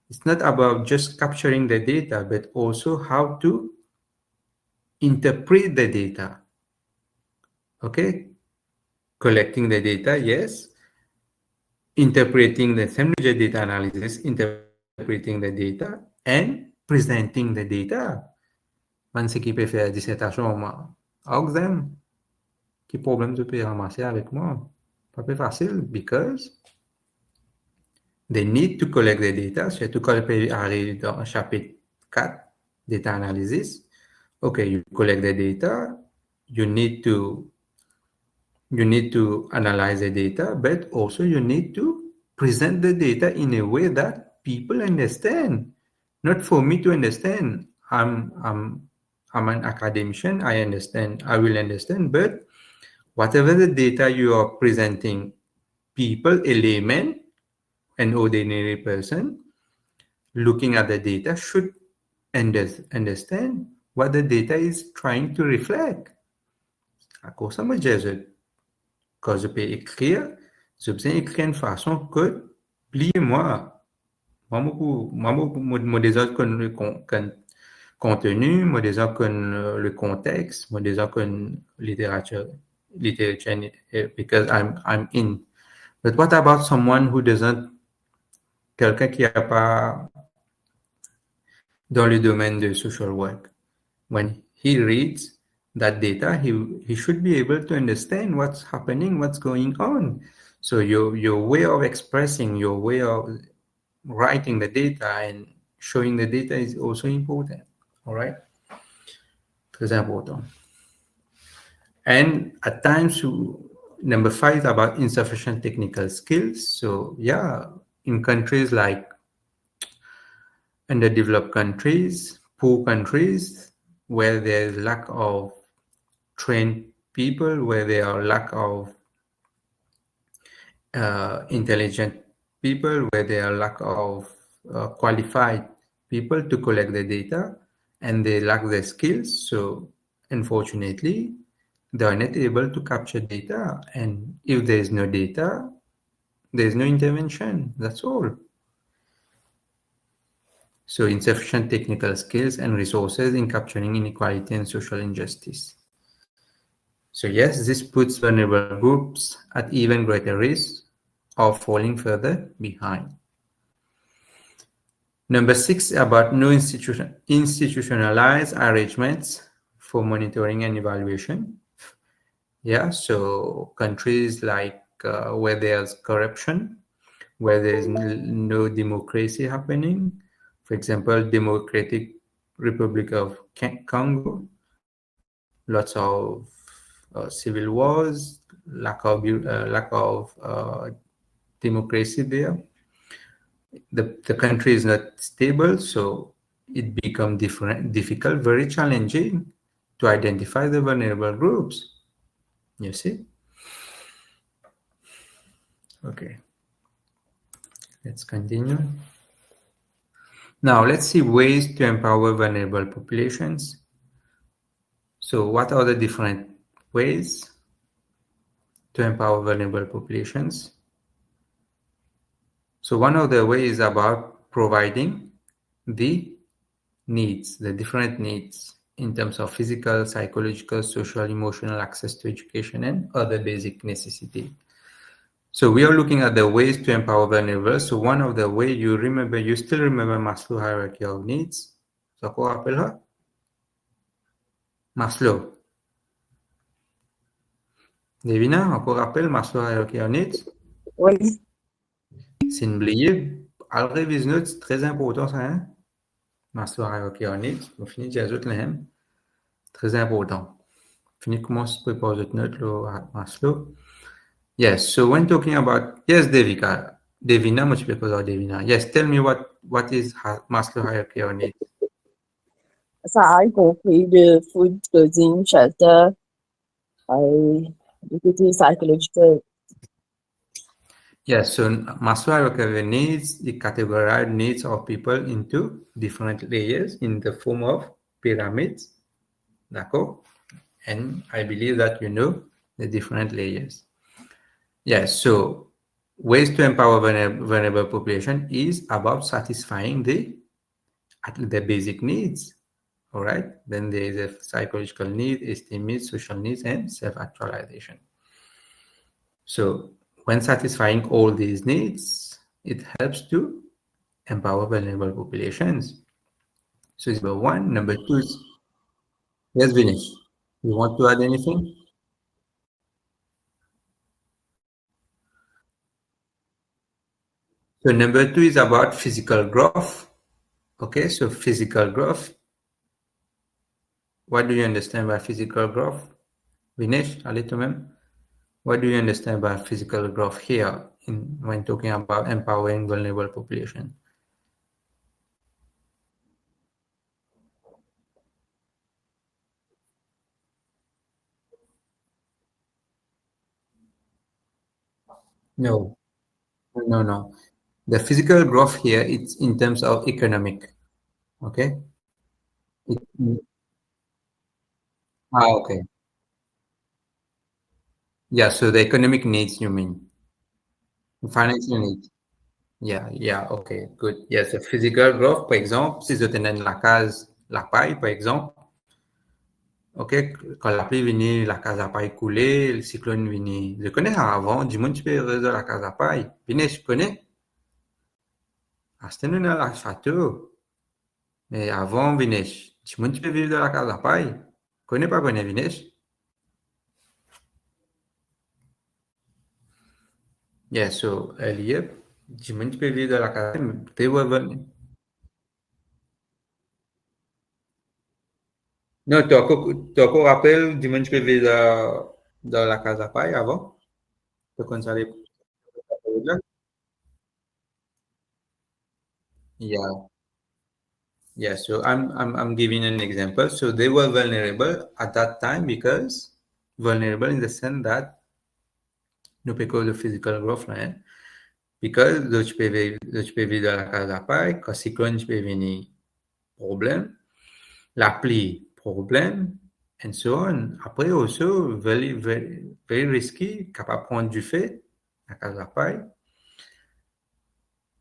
It's not about just capturing the data, but also how to interpret the data. Okay? Collecting the data, yes. Interpreting the semi-rigid data analysis, interpreting the data, and presenting the data. Man, ce qui peut faire dissertation en examen, qui problème tu peux ramasser avec moi? Pas plus facile, because they need to collect the data. So to collect dans chapitre 4, data analysis. Okay, you collect the data, you need to analyze the data, but also you need to present the data in a way that people understand. Not for me to understand. I'm an academician, I understand, I will understand, but whatever the data you are presenting, people, a layman, an ordinary person, looking at the data should understand what the data is trying to reflect. À cause ça, moi, quand je peux écrire, je peux écrire de façon que, pliez-moi, moi, déjà connais le contenu, moi, déjà connais le contexte, moi, déjà connais literature, because I'm in. But what about someone who doesn't, quelqu'un qui n'est pas dans le domaine de social work? When he reads that data, he should be able to understand what's happening, what's going on. So your way of expressing, your way of writing the data and showing the data is also important. All right? Très important. And at times, number 5 is about insufficient technical skills. So yeah, in countries like underdeveloped countries, poor countries, where there is lack of trained people, where there are lack of intelligent people, where there are lack of qualified people to collect the data, and they lack the skills. So unfortunately, they are not able to capture data. And if there is no data, there is no intervention. That's all. So insufficient technical skills and resources in capturing inequality and social injustice. So yes, this puts vulnerable groups at even greater risk of falling further behind. Number 6, about no institutionalized arrangements for monitoring and evaluation. Yeah, so countries like where there's corruption, where there's no democracy happening, for example, Democratic Republic of Congo, lots of civil wars, lack of democracy there. The country is not stable, so it becomes difficult, very challenging to identify the vulnerable groups. You see? Okay. Let's continue. Now, let's see ways to empower vulnerable populations. So what are the different ways to empower vulnerable populations? So one of the ways is about providing the needs, the different needs. in terms of physical, psychological, social, emotional access to education and other basic necessities. So we are looking at the ways to empower vulnerable. So one of the way you still remember Maslow hierarchy of needs. So quoi rappelle her? Maslow. Devina, encore rappelle Maslow hierarchy of needs? Oui. C'est une blier. Al réviser notes, c'est très important ça, hein? Maslow hierarchy of needs. On finit déjà autres là, hein? Très important. Fini comment se prépare votre note là, Maslow. Yes, so when talking about, yes, Devina, much because of Devina. Yes, tell me what is Maslow hierarchy of needs? Ça a compris de food, clothing, shelter, the psychological. Yes, so Maslow hierarchy of needs, the categorized needs of people into different layers in the form of pyramids. D'accord? And I believe that you know the different layers. Yes, so ways to empower vulnerable population is about satisfying the basic needs. All right, then there is a psychological need, esteem needs, social needs, and self-actualization. So when satisfying all these needs, it helps to empower vulnerable populations. So it's number one. Number two is, yes, Vinesh, you want to add anything? So number two is about physical growth. Okay, so physical growth. What do you understand by physical growth? Vinesh, allez toi-même. What do you understand by physical growth here when talking about empowering vulnerable population? No. The physical growth here, it's in terms of economic. Okay? Okay. Yeah, so the economic needs, you mean? Financial needs. Yeah, okay, good. Yes, the physical growth, par exemple, si je tenais la case, la paille, par exemple, ok, quand la pluie venait, la case à paille coulait, le cyclone venait. Je connais ça avant, du monde, tu peux résoudre la case à paille. Venez, je connais. Ah, c'était nous dans la château. Mais avant, venez, du monde, tu peux vivre dans la case à paille. Connais pas, venez. Yeah, so earlier, du monde, tu peux vivre dans la case, they were non, tu encore rappelles du monde, tu peux vivre dans la case à paille avant? Tu connais ça, Yeah, so I'm giving an example. So they were vulnerable at that time because vulnerable in the sense that no because of physical growth, right? Because the HPV dans la case à paille, quand cyclone venir, problème, la pluie, problème, and so on. Après also very risky, capable de prendre du fait, la case à paille.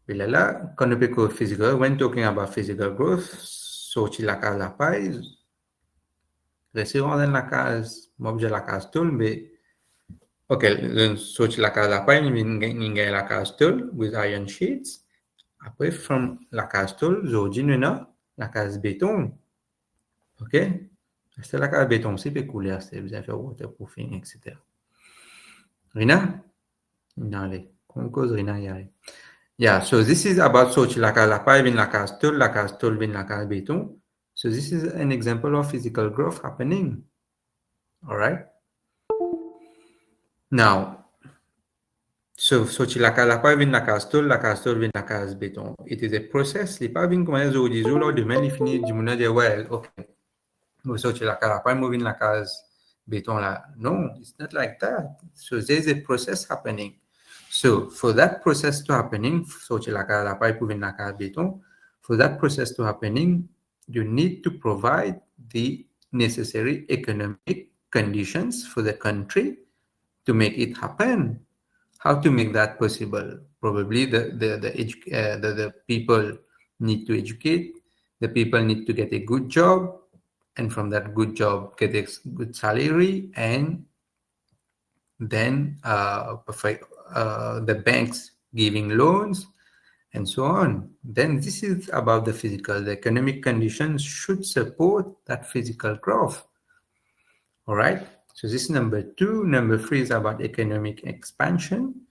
Et là, quand on parle de physical, when talking about physical growth, sortir la case à paille, rester dans la case, m'objet la case tool, mais ok, sortir la case à paille, il la case tool with iron sheets. Après, from la case tool, aujourd'hui, nous avons la case béton. Ok? C'est la case béton, c'est peut couler, c'est bien faire waterproofing, etc. Rina? Non, allez, qu'on cause Rina y arrive. Yeah, so this is about sortir la case à paille, vin la case tool, vin la case béton. So this is an example of physical growth happening. All right? Now, so sortir la case à paille, vin la case tool, vin la case béton. It is a process. Il n'est pas bien comme les autres disent, là, demain, il finit du monde dire, well, ok, vous sortir la case à paille, vin la case béton là. No, it's not like that. So there's a process happening. So for that process to happening, sortir la case à paille pour venir la case béton, for that process to happening, you need to provide the necessary economic conditions for the country to make it happen. How to make that possible? Probably the people need to educate, the people need to get a good job, and from that good job get a good salary, and then the banks giving loans and so on. Then this is about the physical. The economic conditions should support that physical growth. All right. So this is number 2. Number 3 is about economic expansion.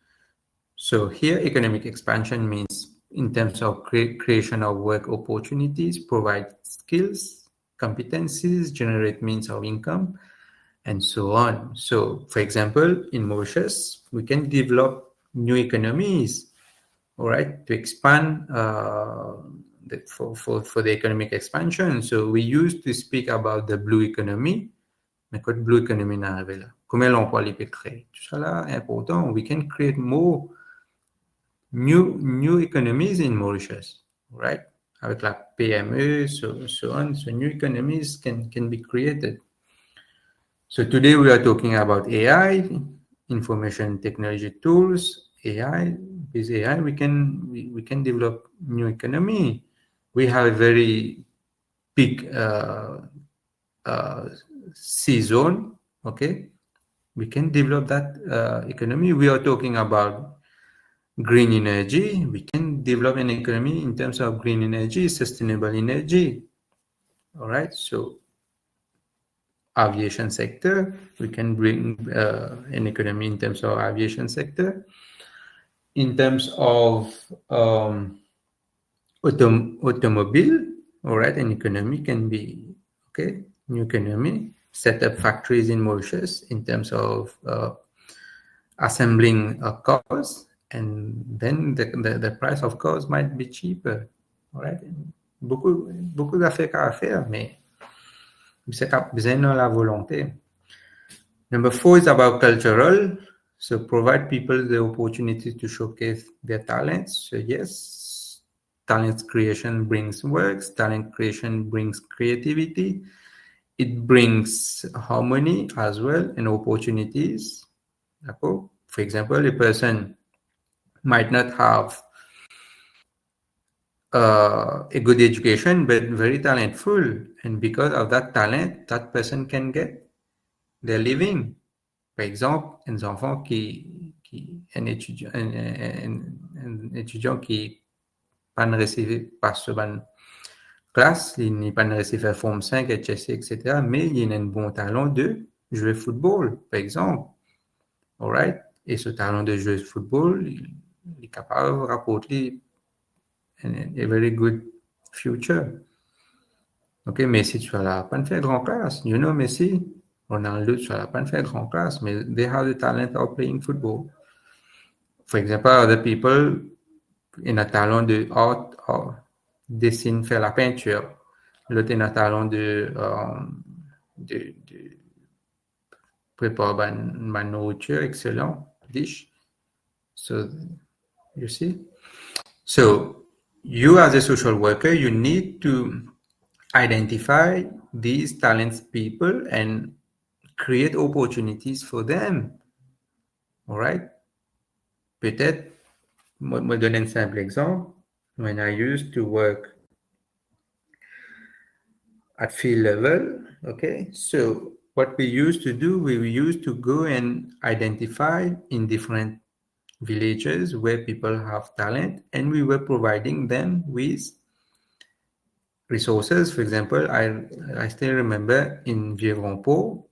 So here, economic expansion means in terms of creation of work opportunities, provide skills, competencies, generate means of income, and so on. So, for example, in Mauritius, we can develop new economies, all right, to expand for the economic expansion. So we used to speak about the blue economy, mais quand blue economy n'arrive là, combien l'emploi il peut créer? Tout ça là est important. We can create more new economies in Mauritius, right? Avec la PME, so on. So new economies can be created. So today we are talking about AI, information technology tools, AI. With AI, we can develop new economy. We have a very big sea zone. Okay, we can develop that economy. We are talking about green energy. We can develop an economy in terms of green energy, sustainable energy. All right, so aviation sector, we can bring an economy in terms of aviation sector. In terms of automobile, all right, an economy can be, okay, new economy, set up factories in Mauritius in terms of assembling cars, and then the price of cars might be cheaper, all right? Beaucoup d'affaires à faire, mais c'est besoin de la volonté. Number 4 is about cultural. So provide people the opportunity to showcase their talents. So yes, talent creation brings works. Talent creation brings creativity. It brings harmony as well and opportunities. For example, a person might not have a good education, but very talentful. And because of that talent, that person can get their living. Par exemple, un enfant un étudiant qui pas reçu par ce classe, il n'est pas reçu faire forme 5, HSC, etc., mais il a un bon talent de jouer football, par exemple. All right? Et ce talent de jouer football, il est capable de rapporter a very good future. Ok, Messi, tu vas la pas faire grand classe. You know Messi? Ronaldo, tu vas pas faire grand classe, mais they have the talent of playing football. For example, other people in a talent de art, dessine, faire la peinture. L'autre in a talent de préparer ma nourriture, excellent, dish. So, you see? So, you as a social worker, you need to identify these talented people and create opportunities for them. All right? Peut-être, moi donner un simple exemple. When I used to work at field level, okay, so what we used to do, we used to go and identify in different villages where people have talent, and we were providing them with resources. For example, I still remember in Vieux-Grand-Port,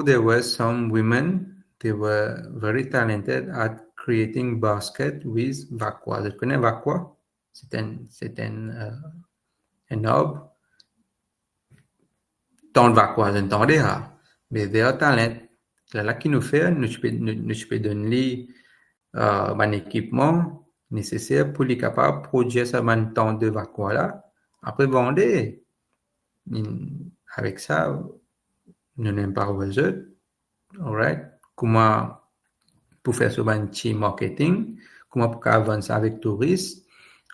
there were some women, they were very talented at creating basket with Vakwa. Tu connais Vakwa? C'est un arbre. Tant de Vakwa, je n'entendais pas. Mais they are talent. Là, qui nous fait, nous peux donner un équipement nécessaire pour les capables de produire ce temps de Vakwa là. Après, vendre. Avec ça, nous n'avons pas besoin. All right? Comment pour faire ce petit marketing? Comment pour vendre ça avec touristes?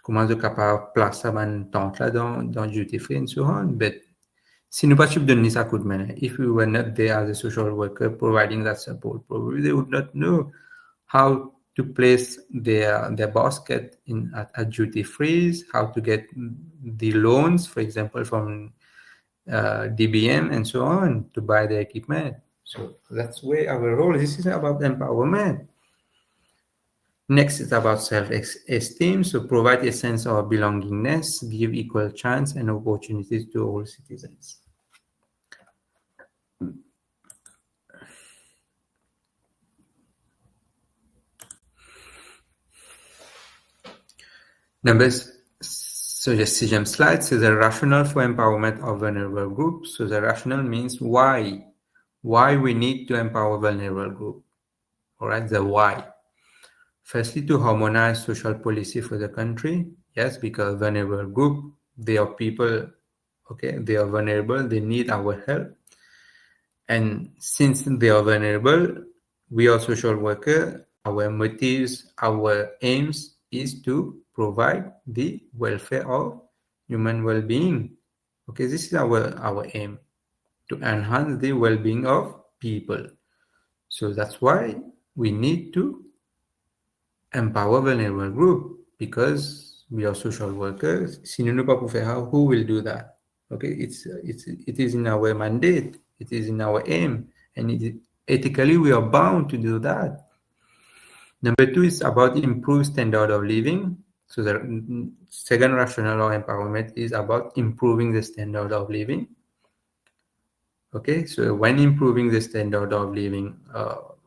Comment de capable de placer un temps là dans duty free and so on? But si nous ne pouvons pas donner ça coup de main, if we were not there as a social worker providing that support, probably they would not know how to place their basket in at duty frees, how to get the loans, for example, from DBM and so on to buy the equipment. So that's where our role. This is about empowerment. Next is about self-esteem. So provide a sense of belongingness, give equal chance and opportunities to all citizens. So the CGM slide says the rationale for empowerment of vulnerable groups. So the rationale means why we need to empower vulnerable groups. All right, the why. Firstly, to harmonize social policy for the country. Yes, because vulnerable group, they are people, okay, they are vulnerable, they need our help. And since they are vulnerable, we are social workers, our motives, our aims is to provide the welfare of human well-being. Okay, this is our aim, to enhance the well-being of people. So that's why we need to empower vulnerable group, because we are social workers. Si nous ne pas pour faire, who will do that? Okay, it is in our mandate, it is in our aim, and ethically we are bound to do that. Number 2 is about improved standard of living. So the second rationale of empowerment is about improving the standard of living. Okay, so when improving the standard of living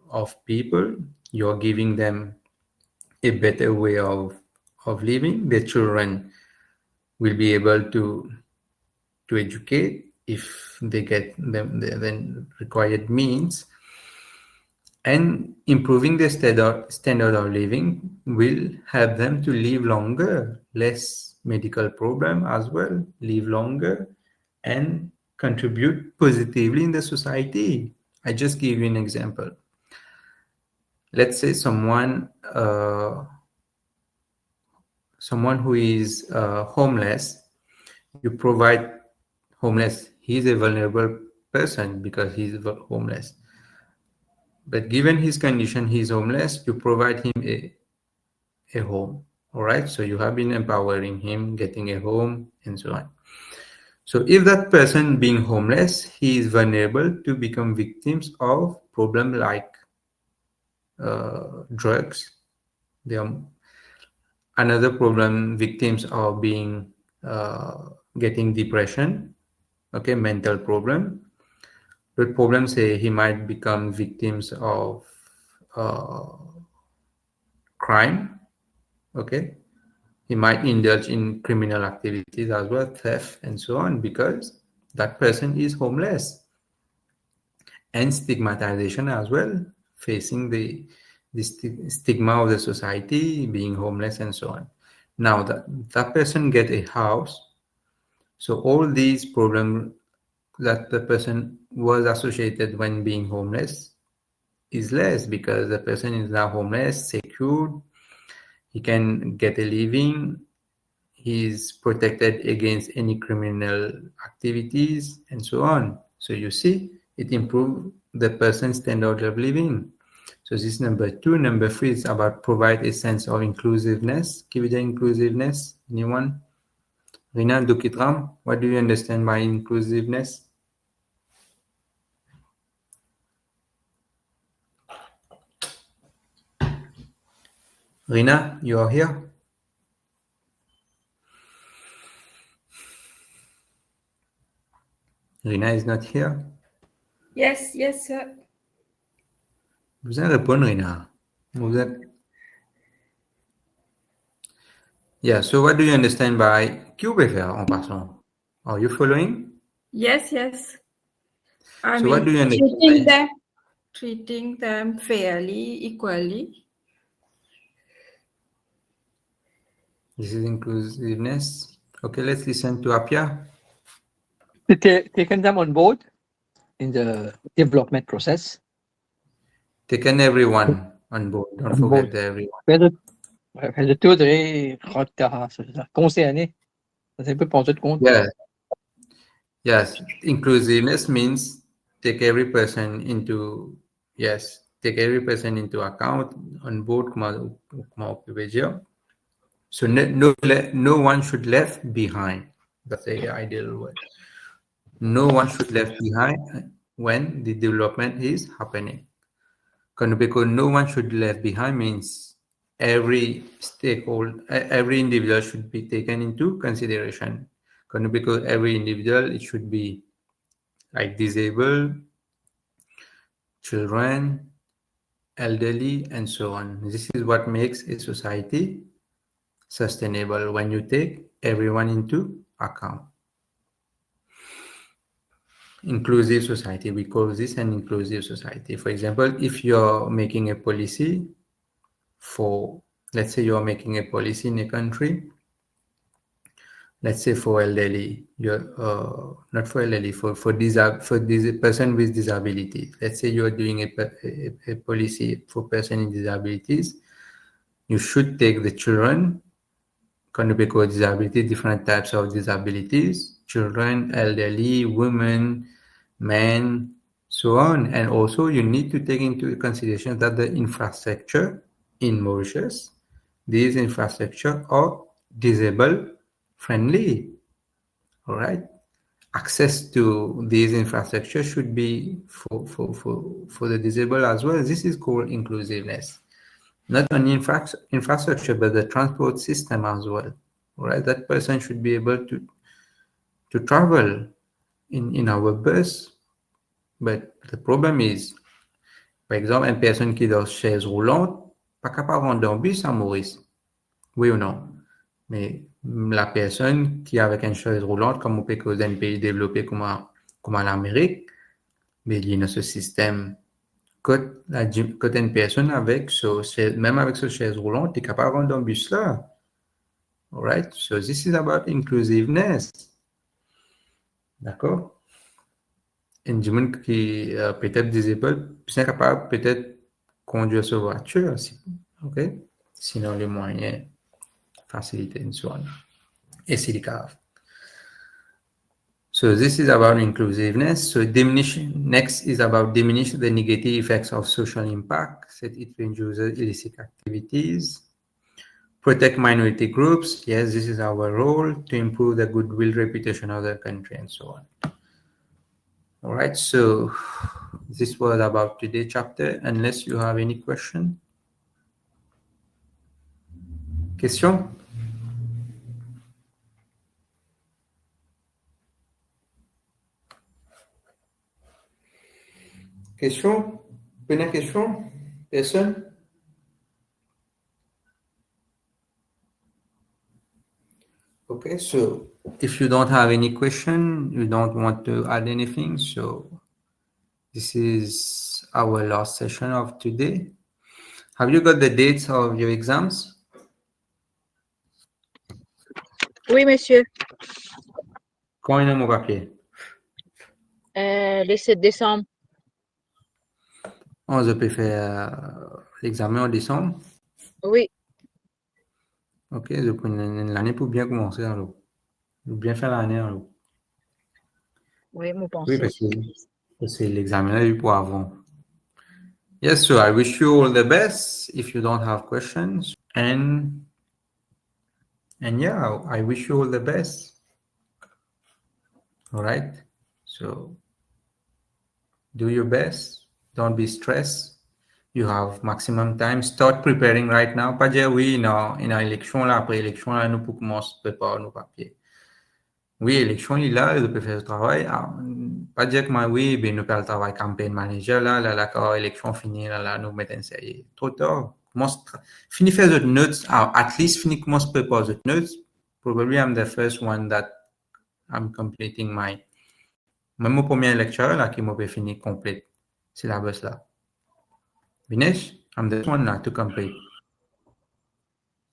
of people, you're giving them a better way of living. The children will be able to educate if they get the required means. And improving the standard of living will help them to live longer, less medical problem as well, live longer, and contribute positively in the society. I just give you an example. Let's say someone who is homeless, you provide homeless. He's a vulnerable person because he's homeless. But given his condition, he's homeless, you provide him a home. All right. So you have been empowering him, getting a home, and so on. So if that person being homeless, he is vulnerable to become victims of problems like drugs. Another problem, victims are being getting depression, okay, mental problem. But problems say he might become victims of crime, okay. He might indulge in criminal activities as well, theft and so on, because that person is homeless. And stigmatization as well, facing the stigma of the society, being homeless and so on. Now that person get a house, so all these problems that the person was associated when being homeless is less, because the person is now homeless, secured, he can get a living, he is protected against any criminal activities and so on. So you see, it improves the person's standard of living. So this is number 2. Number 3 is about provide a sense of inclusiveness. Give it inclusiveness. Anyone? Rina Dukitram, what do you understand by inclusiveness? Rina, you are here? Rina is not here? Yes, sir. Vous allez répondre, Rina. Yeah, so what do you understand by qui vous faire en passant? Are you following? Yes. So what do you understand? Treating them fairly, equally. This is inclusiveness. Okay, let's listen to Apia. Taking them on board in the development process. Taken everyone on board. Don't forget everyone. Le tour de concerné. C'est un peu pour tout compte. Yes. Inclusiveness means take every person into, yes, take every person into account on board. So no one should left behind. That's the ideal word. No one should left behind when the development is happening. Because no one should left behind means every stakeholder, every individual should be taken into consideration. Because every individual, it should be like disabled, children, elderly, and so on. This is what makes a society sustainable, when you take everyone into account. Inclusive society, we call this an inclusive society. For example, if you're making a policy for, let's say you're making a policy in a country, let's say for elderly, you're not for elderly, for person with disability. Let's say you're doing a policy for person with disabilities. You should take the children, because disability, different types of disabilities, children, elderly, women, men, so on. And also you need to take into consideration that the infrastructure in Mauritius, these infrastructure are disabled friendly. All right. Access to these infrastructure should be for the disabled as well. This is called inclusiveness. Not only infrastructure, but the transport system as well. All right. That person should be able to travel in our bus. But the problem is, par exemple, une personne qui est dans chaise roulante, pas capable de rentrer dans le bus à Maurice. Oui ou non? Mais la personne qui est avec une chaise roulante, comme on peut causer un pays développé comme l'Amérique, mais il y a ce système. Quand une personne même avec ce chaise roulante, est capable de rentrer dans le bus là. All right? So this is about inclusiveness. D'accord? Une personne qui est peut-être disabled, c'est capable peut-être conduire sa voiture, ok? Sinon les moyens faciliter une soirée. Et c'est le cas. So this is about inclusiveness. So next is about diminish the negative effects of social impact, set it reduces illicit activities, protect minority groups. Yes, this is our role, to improve the goodwill reputation of the country and so on. All right, so this was about today's chapter, unless you have any question. Question? Question? Une question? Personne? Okay, so if you don't have any question, you don't want to add anything, so this is our last session of today. Have you got the dates of your exams? Oui, monsieur. Quand est mon papier? Le 7 décembre. On peut faire l'examen en décembre? Oui. Ok, je prends l'année pour bien commencer alors. Pour bien faire l'année alors. Oui, vous pensez. Oui, parce que c'est l'examen là pour avant. Yes, so I wish you all the best if you don't have questions. And yeah, I wish you all the best. All right. So do your best. Don't be stressed. You have maximum time. Start preparing right now. Pas dire oui, non, une élection là, après élection là, nous pour commencer à préparer nos papiers. Oui, élection il là, je peux faire le travail. Pas dire que moi, oui, ben nous faire le travail campaign manager là, quand élection finie là, nous mettons un sérieux. Trop tard. Fini faire the notes. At least fini commence à préparer the notes. Probably I'm the first one that I'm completing my. Même mon premier lecture là qui m'a fait finir complète syllabus là. Finish. I'm the one now to complete.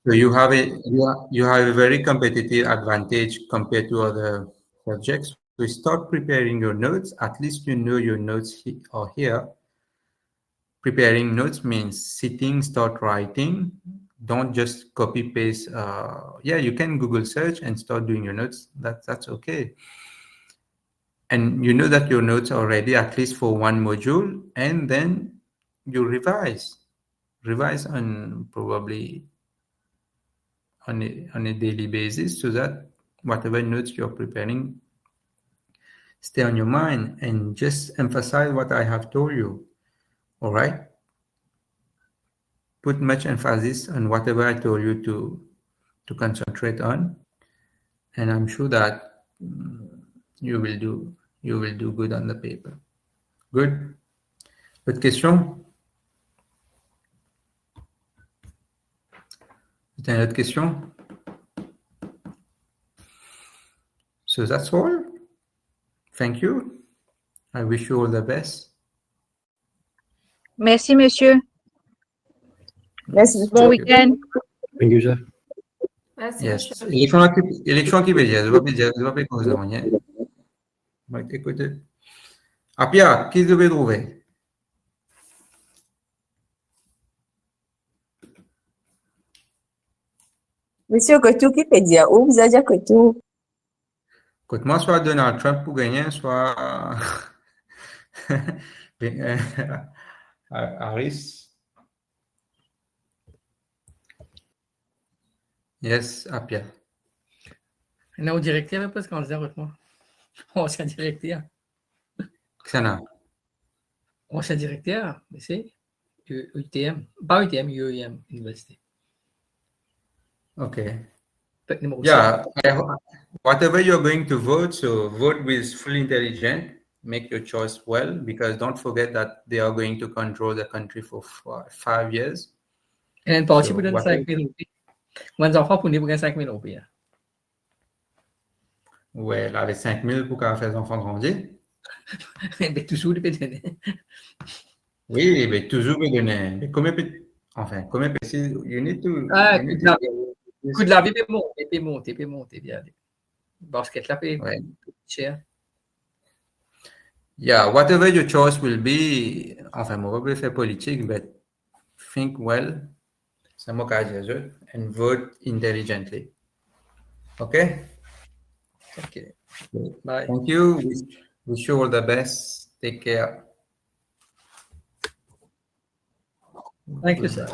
So you have a very competitive advantage compared to other subjects. So start preparing your notes. At least you know your notes are here. Preparing notes means sitting, start writing. Don't just copy paste. Yeah, you can Google search and start doing your notes. That's okay. And you know that your notes are ready at least for one module, and then you revise on probably on a daily basis, so that whatever notes you're preparing stay on your mind, and just emphasize what I have told you. All right? Put much emphasis on whatever I told you to concentrate on, and I'm sure that you will do good on the paper. Good. Autre question? T'as une autre question? So that's all. Thank you. I wish you all the best. Merci, monsieur. Merci. Bon week-end. Thank you, sir. Merci, Yes. monsieur. Élection qui veut dire, je vais pas causer rien. Écoutez. Apia, qui devait trouver? Monsieur Coutu qui peut dire où vous avez dit Coutu? Écoute-moi, soit Donald Trump pour gagner, soit Harris. Yes, Apia. Non, au directeur, parce qu'on disait avec moi. Ancien directeur. Xana. Ancien directeur, mais c'est UTM. Pas UTM, UEM, Université. Okay. Peut-être numéro Yeah, whatever you're going to vote, so vote with full intelligence. Make your choice well, because don't forget that they are going to control the country for 5 years. Et une partie pour donner whatever- 5 000 roupies. Moi, enfants pour nous, pour 5 000 roupies. Ouais, là, les 5 000 pour qu'à faire enfants grandir. Mais toujours, il peut donner. Oui, mais toujours vous donner. Mais combien si you need to. Ah, you need coût de la vie peut monter, bien. Parce que la paix Ouais. cher. Yeah, whatever your choice will be, enfin, moi, je vais faire politique, but think well, c'est mon cas, and vote intelligently. Okay? Okay. Bye. Thank you. Wish you all the best. Take care. Thank you, sir.